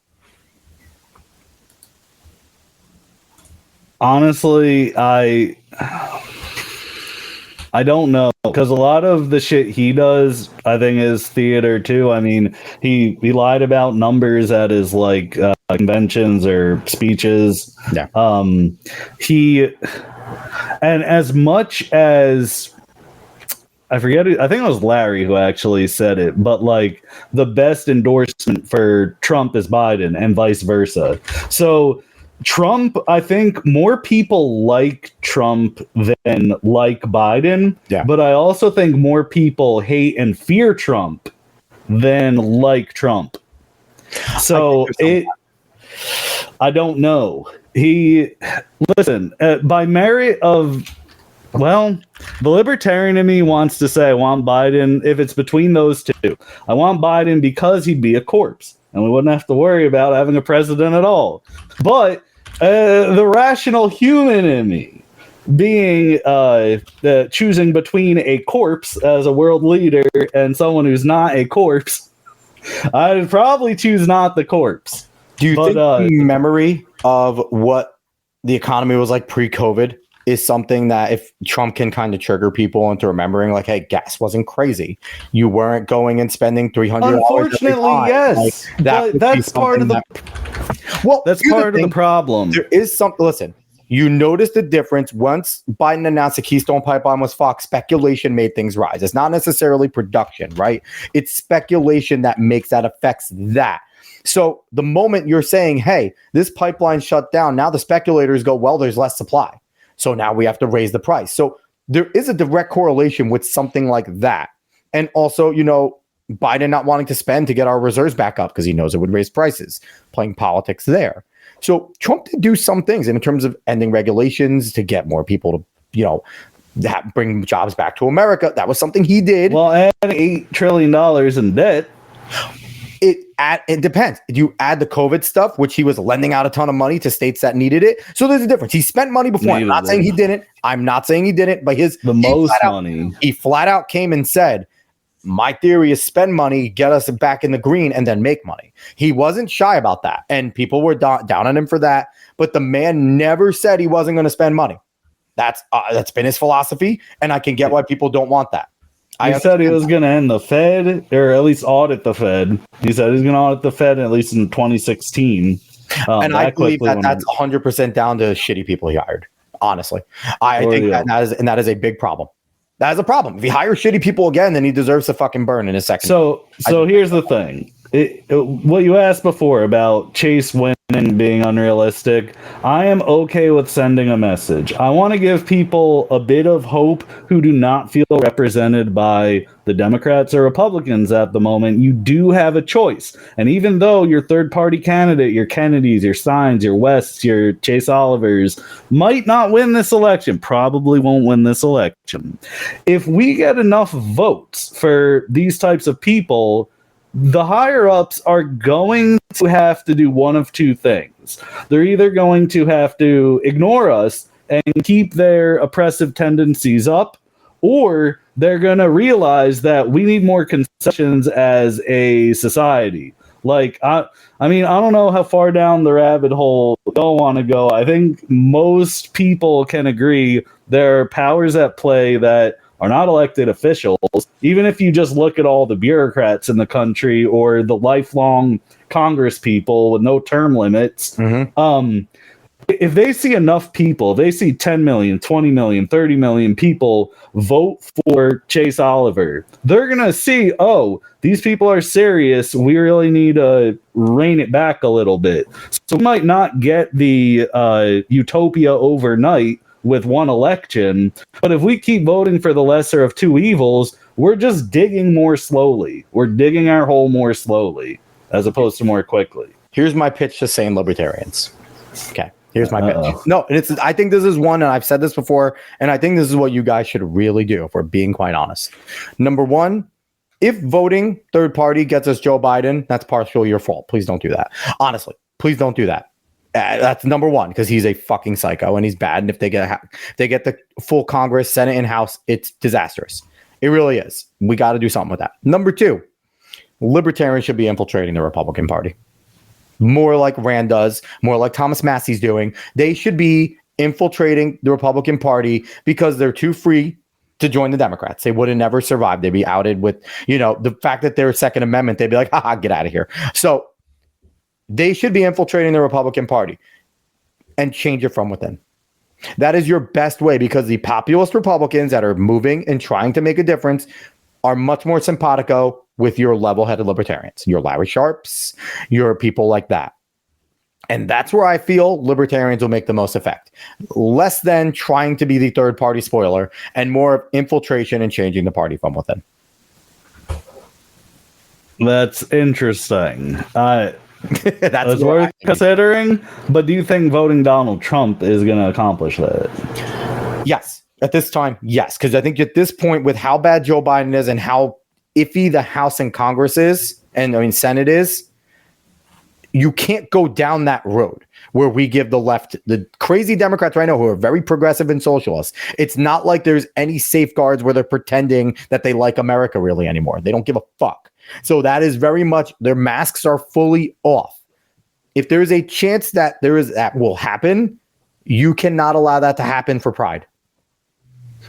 Speaker 3: Honestly, I don't know, because a lot of the shit he does, I think, is theater too. I mean, he lied about numbers at his like conventions or speeches.
Speaker 1: Yeah.
Speaker 3: And as much as I forget it, I think it was Larry who actually said it, but like the best endorsement for Trump is Biden and vice versa. So Trump, I think more people like Trump than like Biden, but I also think more people hate and fear Trump than like Trump. So I don't know. By merit of, well, the libertarian in me wants to say I want Biden. If it's between those two, I want Biden because he'd be a corpse and we wouldn't have to worry about having a president at all. But the rational human in me, being choosing between a corpse as a world leader and someone who's not a corpse, I'd probably choose not the corpse.
Speaker 1: Do you think the memory of what the economy was like pre-COVID is something that if Trump can kind of trigger people into remembering, like, hey, gas wasn't crazy. You weren't going and spending $300.
Speaker 3: Unfortunately, yes. Like, that's part of the problem.
Speaker 1: There is something. Listen, you notice the difference once Biden announced the Keystone Pipeline was Fox. Speculation made things rise. It's not necessarily production, right? It's speculation that affects that. So the moment you're saying, hey, this pipeline shut down, now the speculators go, well, there's less supply. So now we have to raise the price. So there is a direct correlation with something like that. And also, Biden not wanting to spend to get our reserves back up because he knows it would raise prices, playing politics there. So Trump did do some things in terms of ending regulations to get more people to, bring jobs back to America. That was something he did.
Speaker 3: Well, adding $8 trillion in debt.
Speaker 1: It depends. You add the COVID stuff, which he was lending out a ton of money to states that needed it. So there's a difference. He spent money before. I'm not saying he didn't. But he flat out came and said, my theory is spend money, get us back in the green, and then make money. He wasn't shy about that. And people were down on him for that. But the man never said he wasn't going to spend money. That's been his philosophy. And I can get why people don't want that.
Speaker 3: He said he was going to end the Fed, or at least audit the Fed. He said he's going to audit the Fed at least in 2016.
Speaker 1: And I believe that's 100% down to shitty people he hired. Honestly, I think that is a big problem. That is a problem. If he hires shitty people again, then he deserves to fucking burn in a second.
Speaker 3: So here's the thing. What you asked before about Chase winning being unrealistic, I am okay with sending a message. I want to give people a bit of hope who do not feel represented by the Democrats or Republicans at the moment. You do have a choice. And even though your third-party candidate, your Kennedys, your Steins, your Wests, your Chase Olivers, might not win this election, probably won't win this election, if we get enough votes for these types of people, the higher-ups are going to have to do one of two things. They're either going to have to ignore us and keep their oppressive tendencies up, or they're going to realize that we need more concessions as a society. Like, I mean, I don't know how far down the rabbit hole y'all want to go. I think most people can agree there are powers at play that are not elected officials. Even if you just look at all the bureaucrats in the country or the lifelong Congress people with no term limits, if they see enough people, if they see 10 million, 20 million, 30 million people vote for Chase Oliver, they're going to see, oh, these people are serious. We really need to rein it back a little bit. So we might not get the utopia overnight with one election, but if we keep voting for the lesser of two evils, we're just digging more slowly. We're digging our hole more slowly as opposed to more quickly.
Speaker 1: Here's my pitch to sane libertarians. Okay. Here's my pitch. No, and I think this is one, and I've said this before, and I think this is what you guys should really do, if we're being quite honest. Number one, if voting third party gets us Joe Biden, that's partially your fault. Please don't do that. Honestly, please don't do that. That's number one, because he's a fucking psycho and he's bad. And if they get the full Congress, Senate, and House, it's disastrous. It really is. We got to do something with that. Number two, libertarians should be infiltrating the Republican Party. More like Rand does, more like Thomas Massey's doing. They should be infiltrating the Republican Party because they're too free to join the Democrats. They would have never survived. They'd be outed with, the fact that they're Second Amendment. They'd be like, haha, get out of here. So they should be infiltrating the Republican Party and change it from within. That is your best way, because the populist Republicans that are moving and trying to make a difference are much more simpatico with your level-headed libertarians, your Larry Sharps, your people like that. And that's where I feel libertarians will make the most effect. Less than trying to be the third-party spoiler and more of infiltration and changing the party from within.
Speaker 3: That's interesting.
Speaker 1: That's
Speaker 3: worth considering. But do you think voting Donald Trump is going to accomplish that?
Speaker 1: Yes. At this time, yes. Because I think at this point, with how bad Joe Biden is and how iffy the House and Congress is, and Senate is, you can't go down that road where we give the left, the crazy Democrats right now who are very progressive and socialist. It's not like there's any safeguards where they're pretending that they like America really anymore. They don't give a fuck. So that is very much, their masks are fully off. If there is a chance that that will happen, you cannot allow that to happen for pride.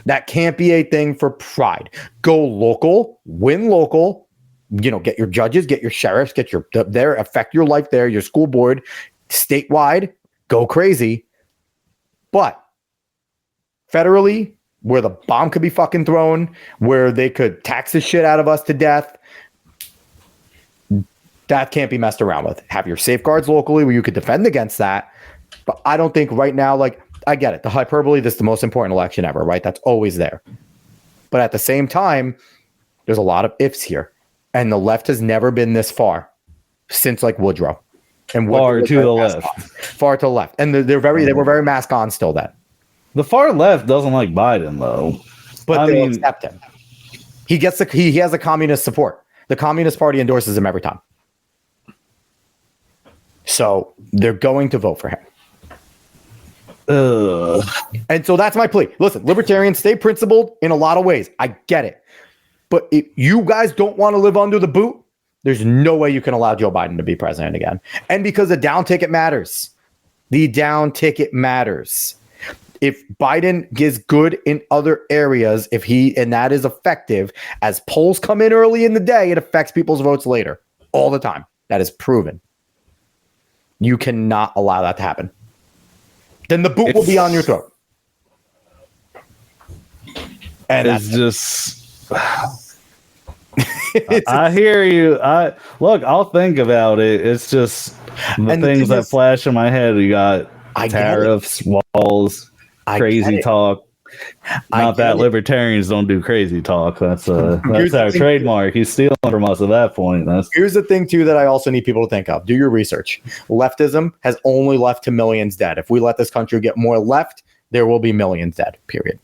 Speaker 1: That can't be a thing for pride. Go local, win local, get your judges, get your sheriffs, get your there, affect your life there, your school board, statewide, go crazy. But federally, where the bomb could be fucking thrown, where they could tax the shit out of us to death, that can't be messed around with. Have your safeguards locally where you could defend against that. But I don't think right now, I get it. The hyperbole, this is the most important election ever, right? That's always there. But at the same time, there's a lot of ifs here. And the left has never been this far since Woodrow. And
Speaker 3: far to the left.
Speaker 1: Far to the left. And they were very mask on still then.
Speaker 3: The far left doesn't like Biden, though.
Speaker 1: But they accept him. He has a communist support. The Communist Party endorses him every time. So they're going to vote for him. And so that's my plea. Listen, libertarians, stay principled in a lot of ways. I get it. But if you guys don't want to live under the boot, there's no way you can allow Joe Biden to be president again. And because the down ticket matters. The down ticket matters. If Biden gets good in other areas, and that is effective, as polls come in early in the day, it affects people's votes later. All the time. That is proven. You cannot allow that to happen. Then the boot will be on your throat. And
Speaker 3: it's just... I hear you. I'll think about it. It's just the things that flash in my head. You got tariffs, walls, crazy talk. Not that libertarians don't do crazy talk. That's our trademark. He's stealing from us at that point.
Speaker 1: Here's the thing, too, that I also need people to think of. Do your research. Leftism has only left to millions dead. If we let this country get more left, there will be millions dead, period.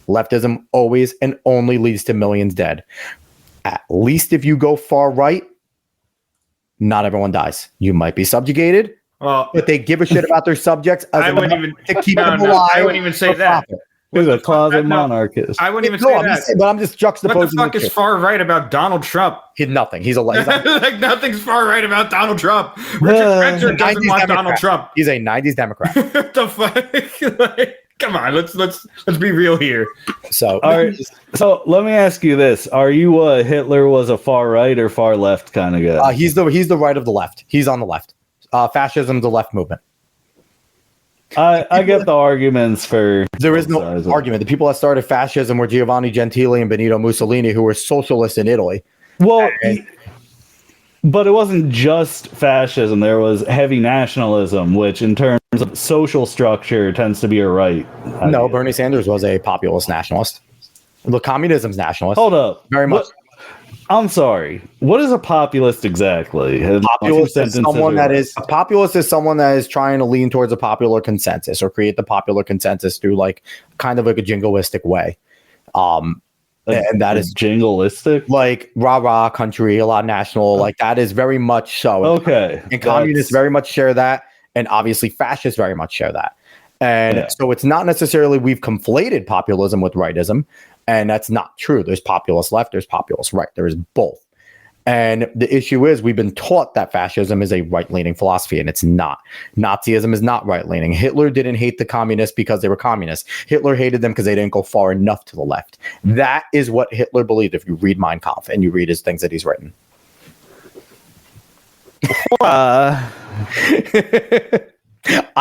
Speaker 1: Leftism always and only leads to millions dead. At least if you go far right, not everyone dies. You might be subjugated. but they give a shit about their subjects.
Speaker 2: I wouldn't even
Speaker 1: to keep them alive.
Speaker 2: I wouldn't even say that.
Speaker 3: He's a closet monarchist.
Speaker 2: I wouldn't even say that.
Speaker 1: But I'm just juxtaposing.
Speaker 2: What the fuck is far right about Donald Trump?
Speaker 1: Nothing. He's like
Speaker 2: nothing's far right about Donald Trump. Richard Spencer doesn't want Donald Trump.
Speaker 1: He's a 90s Democrat.
Speaker 2: What the fuck? Come on, let's be real here.
Speaker 1: So,
Speaker 3: so let me ask you this: are you Hitler was a far right or far left kind of guy?
Speaker 1: He's the right of the left. He's on the left. Fascism, the left movement.
Speaker 3: I get the arguments for.
Speaker 1: There is no argument. The people that started fascism were Giovanni Gentili and Benito Mussolini, who were socialists in Italy.
Speaker 3: Well, but it wasn't just fascism. There was heavy nationalism, which in terms of social structure tends to be a right.
Speaker 1: No, Bernie Sanders was a populist nationalist. The communism's nationalist.
Speaker 3: Hold up.
Speaker 1: Very much.
Speaker 3: I'm sorry. What is a populist exactly?
Speaker 1: A populist is someone that is trying to lean towards a popular consensus or create the popular consensus through like kind of like a jingoistic way. And that is
Speaker 3: jingoistic,
Speaker 1: like rah country, a lot national, like that is very much so.
Speaker 3: Okay.
Speaker 1: And communists very much share that, and obviously fascists very much share that. And so it's not necessarily we've conflated populism with rightism. And that's not true. There's populist left, there's populist right. There is both. And the issue is we've been taught that fascism is a right-leaning philosophy, and it's not. Nazism is not right-leaning. Hitler didn't hate the communists because they were communists. Hitler hated them because they didn't go far enough to the left. That is what Hitler believed if you read Mein Kampf and you read his things that he's written. I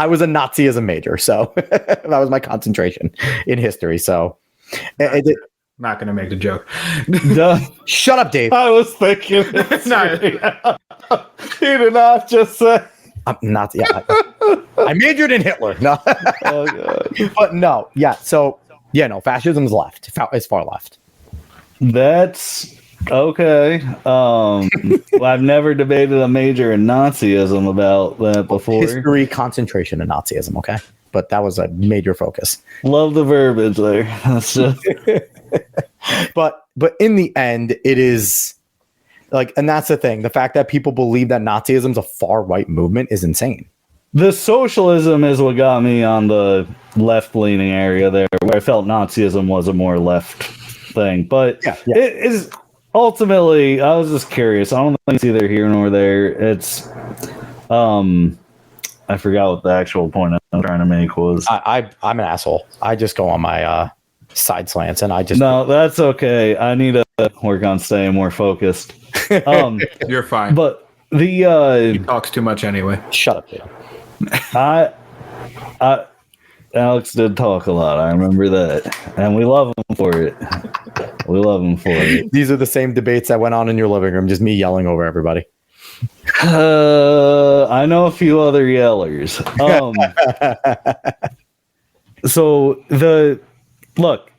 Speaker 1: was a Nazism major, so that was my concentration in history. So
Speaker 2: not going to make the joke.
Speaker 1: Shut up, Dave.
Speaker 3: I was thinking. He did not just say.
Speaker 1: I'm not. Yeah, I majored in Hitler. No,
Speaker 3: oh, God.
Speaker 1: But no. Yeah. So yeah, no. Fascism's left. It's far left.
Speaker 3: That's okay. Well, I've never debated a major in Nazism about that before.
Speaker 1: History, concentration in Nazism. Okay. But that was a major focus.
Speaker 3: Love the verbiage there. That's just...
Speaker 1: but in the end, it is like, and that's the thing. The fact that people believe that Nazism is a far right movement is insane.
Speaker 3: The socialism is what got me on the left leaning area there, where I felt Nazism was a more left thing. But it is ultimately, I was just curious. I don't think it's either here nor there. It's I forgot what the actual point I'm trying to make was.
Speaker 1: I'm an asshole. I just go on my side slants and I just...
Speaker 3: No, that's okay. I need to work on staying more focused.
Speaker 2: You're fine.
Speaker 3: But the...
Speaker 2: he talks too much anyway.
Speaker 1: Shut up, dude.
Speaker 3: Alex did talk a lot. I remember that. And we love him for it. We love him for it.
Speaker 1: These are the same debates that went on in your living room, just me yelling over everybody.
Speaker 3: I know a few other yellers. So look,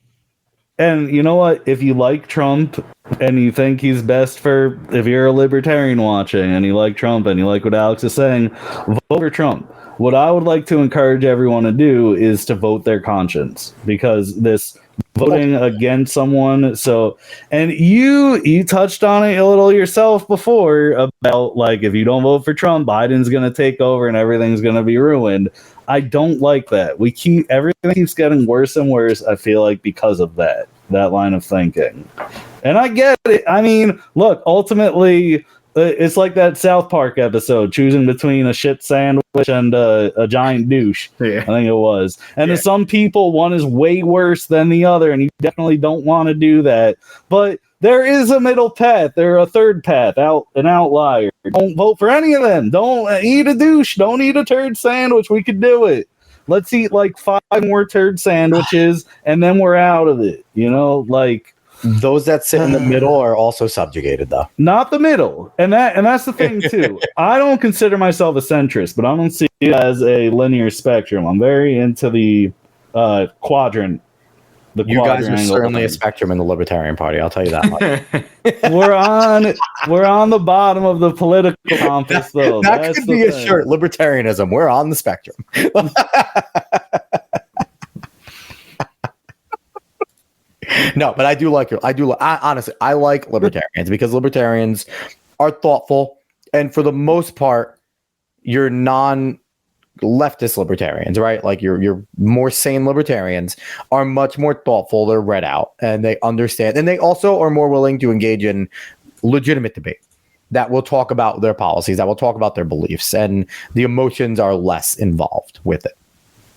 Speaker 3: and you know what? If you like Trump and you think he's best if you're a libertarian watching and you like Trump and you like what Alex is saying, vote for Trump. What I would like to encourage everyone to do is to vote their conscience, because this voting against someone. So, and you touched on it a little yourself before about like, if you don't vote for Trump, Biden's going to take over and everything's going to be ruined. I don't like that. Everything keeps getting worse and worse. I feel like because of that line of thinking, and I get it. I mean, look, ultimately, it's like that South Park episode, choosing between a shit sandwich and a giant douche. Yeah. I think it was. And to some people, one is way worse than the other, and you definitely don't want to do that. But there is a middle path. There's a third path, an outlier. Don't vote for any of them. Don't eat a douche. Don't eat a turd sandwich. We could do it. Let's eat like 5 more turd sandwiches, and then we're out of it. You know, like...
Speaker 1: Those that sit in the middle are also subjugated, though.
Speaker 3: Not the middle, and that's the thing too. I don't consider myself a centrist, but I don't see it as a linear spectrum. I'm very into the quadrant.
Speaker 1: You guys are certainly a spectrum in the Libertarian Party. I'll tell you that much.
Speaker 3: we're on the bottom of the political compass, though.
Speaker 1: That could be a shirt. Libertarianism. We're on the spectrum. No, but I do like it. Honestly, I like libertarians because libertarians are thoughtful, and for the most part, your non-leftist libertarians, right? Like your more sane libertarians are much more thoughtful. They're read out and they understand, and they also are more willing to engage in legitimate debate that will talk about their policies, that will talk about their beliefs, and the emotions are less involved with it.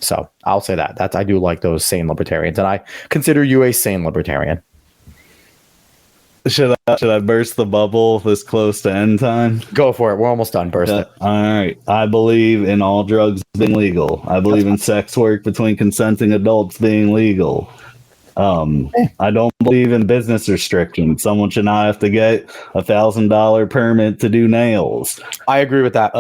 Speaker 1: So I'll say that I do like those sane libertarians, and I consider you a sane libertarian.
Speaker 3: Should I burst the bubble this close to end time?
Speaker 1: Go for it. We're almost done. Burst it.
Speaker 3: All right. I believe in all drugs being legal. I believe in sex work between consenting adults being legal. I don't believe in business restrictions. Someone should not have to get $1,000 permit to do nails.
Speaker 1: I agree with that.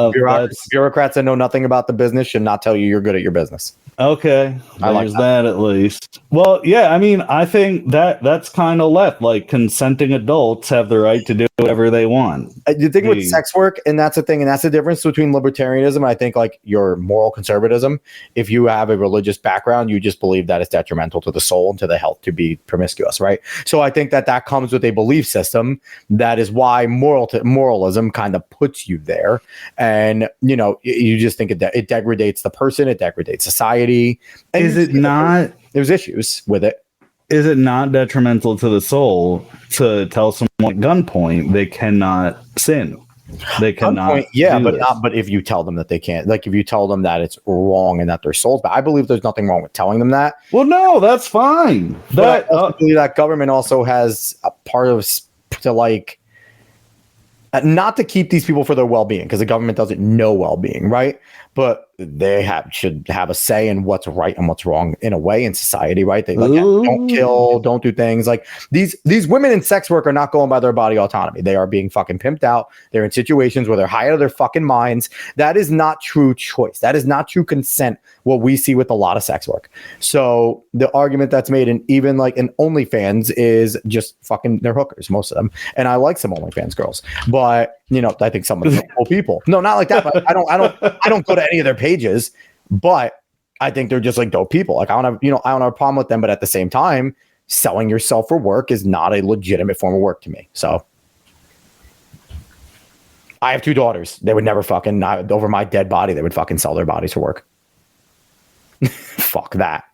Speaker 1: Bureaucrats that know nothing about the business should not tell you you're good at your business.
Speaker 3: Okay, there's that at least. Well, yeah, I mean, I think that's kind of left. Like, consenting adults have the right to do whatever they want.
Speaker 1: You think with sex work, and that's the thing, and that's the difference between libertarianism and I think like your moral conservatism. If you have a religious background, you just believe that it's detrimental to the soul and to the health to be promiscuous, right? So I think that comes with a belief system. That is why moralism kind of puts you there, and you just think it degrades the person, it degrades society. And
Speaker 3: is it not?
Speaker 1: There's issues with it.
Speaker 3: Is it not detrimental to the soul to tell someone at gunpoint they cannot sin? They cannot.
Speaker 1: But if you tell them that they can't, like if you tell them that it's wrong and that their soul's bad, I believe there's nothing wrong with telling them that.
Speaker 3: Well, no, that's fine.
Speaker 1: But I believe that government also has a part of to like. Not to keep these people for their well-being, because the government doesn't know well-being, right? But they should have a say in what's right and what's wrong in a way in society, right? They don't kill, don't do things like these women in sex work are not going by their body autonomy. They are being fucking pimped out. They're in situations where they're high out of their fucking minds. That is not true choice. That is not true consent. What we see with a lot of sex work. So the argument that's made in even like in OnlyFans is just fucking they're hookers, most of them. And I like some OnlyFans girls, but I think some of them are cool people. No, not like that. But I don't go to any of their pages, but I think they're just like dope people. Like I don't have a problem with them, but at the same time, selling yourself for work is not a legitimate form of work to me. So I have 2 daughters. They would never fucking over my dead body. They would fucking sell their bodies for work. Fuck that.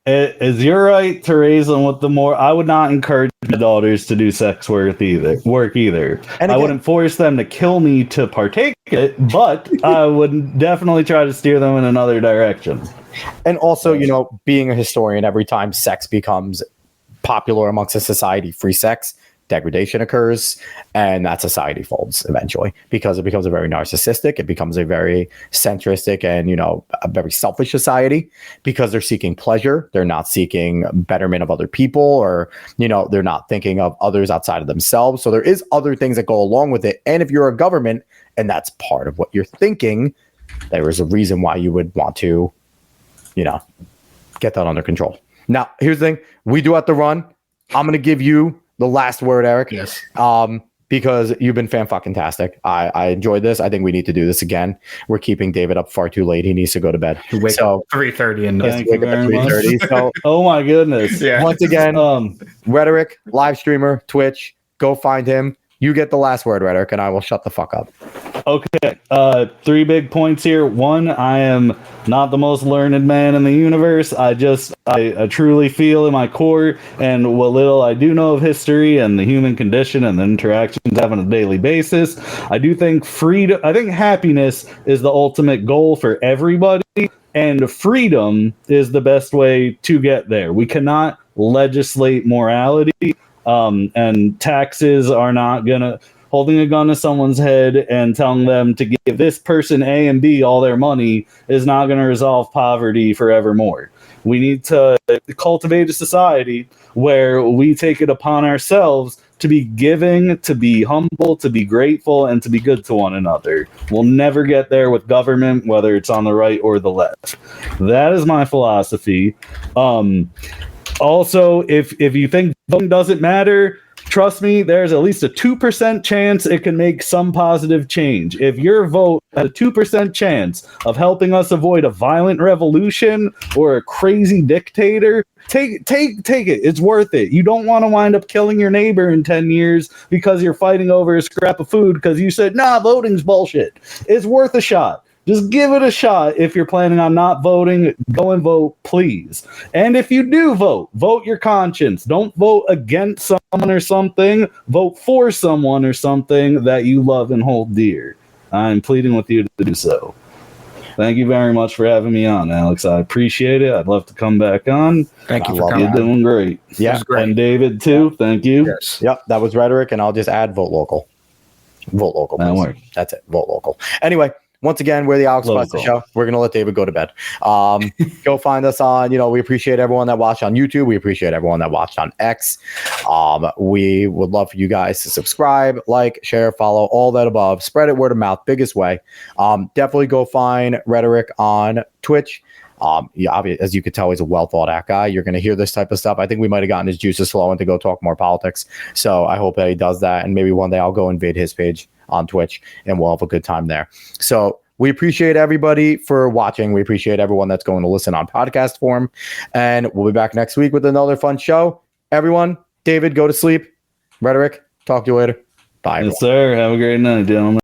Speaker 3: It is your right to raise them with the more. I would not encourage my daughters to do sex work either. And again, I wouldn't force them to kill me to partake in it, but I would definitely try to steer them in another direction.
Speaker 1: And also, being a historian, every time sex becomes popular amongst a society, free sex, degradation occurs, and that society folds eventually because it becomes a very narcissistic, it becomes a very centristic and a very selfish society because they're seeking pleasure, they're not seeking betterment of other people, or they're not thinking of others outside of themselves. So there is other things that go along with it, and if you're a government and that's part of what you're thinking, there is a reason why you would want to get that under control. Now here's the thing, we do have to run. I'm going to give you the last word, Eric.
Speaker 2: Yes.
Speaker 1: Because you've been fan-fucking-tastic. I enjoyed this. I think we need to do this again. We're keeping David up far too late. He needs to go to bed.
Speaker 2: Wake up 3:30 and
Speaker 3: thank you very much.
Speaker 1: 3:30. So
Speaker 3: oh my goodness.
Speaker 2: Yeah.
Speaker 1: Once again, Rheteriq, live streamer, Twitch. Go find him. You get the last word, Rheteriq, and I will shut the fuck up.
Speaker 3: Okay. 3 big points here. 1, I am not the most learned man in the universe. I truly feel in my core and what little I do know of history and the human condition and the interactions I have on a daily basis. I do think happiness is the ultimate goal for everybody, and freedom is the best way to get there. We cannot legislate morality. And taxes are not gonna holding a gun to someone's head and telling them to give this person A and B all their money is not going to resolve poverty forevermore. We need to cultivate a society where we take it upon ourselves to be giving, to be humble, to be grateful, and to be good to one another. We'll never get there with government, whether it's on the right or the left. That is my philosophy. Also, if you think voting doesn't matter, trust me, there's at least a 2% chance it can make some positive change. If your vote had a 2% chance of helping us avoid a violent revolution or a crazy dictator, take it. It's worth it. You don't want to wind up killing your neighbor in 10 years because you're fighting over a scrap of food because you said, nah, voting's bullshit. It's worth a shot. Just give it a shot. If you're planning on not voting, go and vote, please. And if you do vote, vote your conscience. Don't vote against someone or something. Vote for someone or something that you love and hold dear. I'm pleading with you to do so. Thank you very much for having me on, Alex. I appreciate it. I'd love to come back on.
Speaker 2: Thank you for coming.
Speaker 3: You're doing great.
Speaker 1: Yeah.
Speaker 3: And David, too. Thank you.
Speaker 2: Yes.
Speaker 1: Yep, that was Rheteriq, and I'll just add vote local. Vote local.
Speaker 3: That
Speaker 1: please.
Speaker 3: works.
Speaker 1: That's it. Vote local. Anyway, once again, we're the Alex Preston Show. We're going to let David go to bed. Go find us on, we appreciate everyone that watched on YouTube. We appreciate everyone that watched on X. We would love for you guys to subscribe, like, share, follow, all that above. Spread it word of mouth, biggest way. Definitely go find Rheteriq on Twitch. As you could tell, he's a well thought out guy. You're going to hear this type of stuff. I think we might have gotten his juices flowing to go talk more politics. So I hope that he does that. And maybe one day I'll go invade his page on Twitch and we'll have a good time there. So we appreciate everybody for watching. We appreciate everyone that's going to listen on podcast form. And we'll be back next week with another fun show. Everyone, David, go to sleep. Rheteriq, talk to you later. Bye.
Speaker 3: Yes, sir. Have a great night, gentlemen.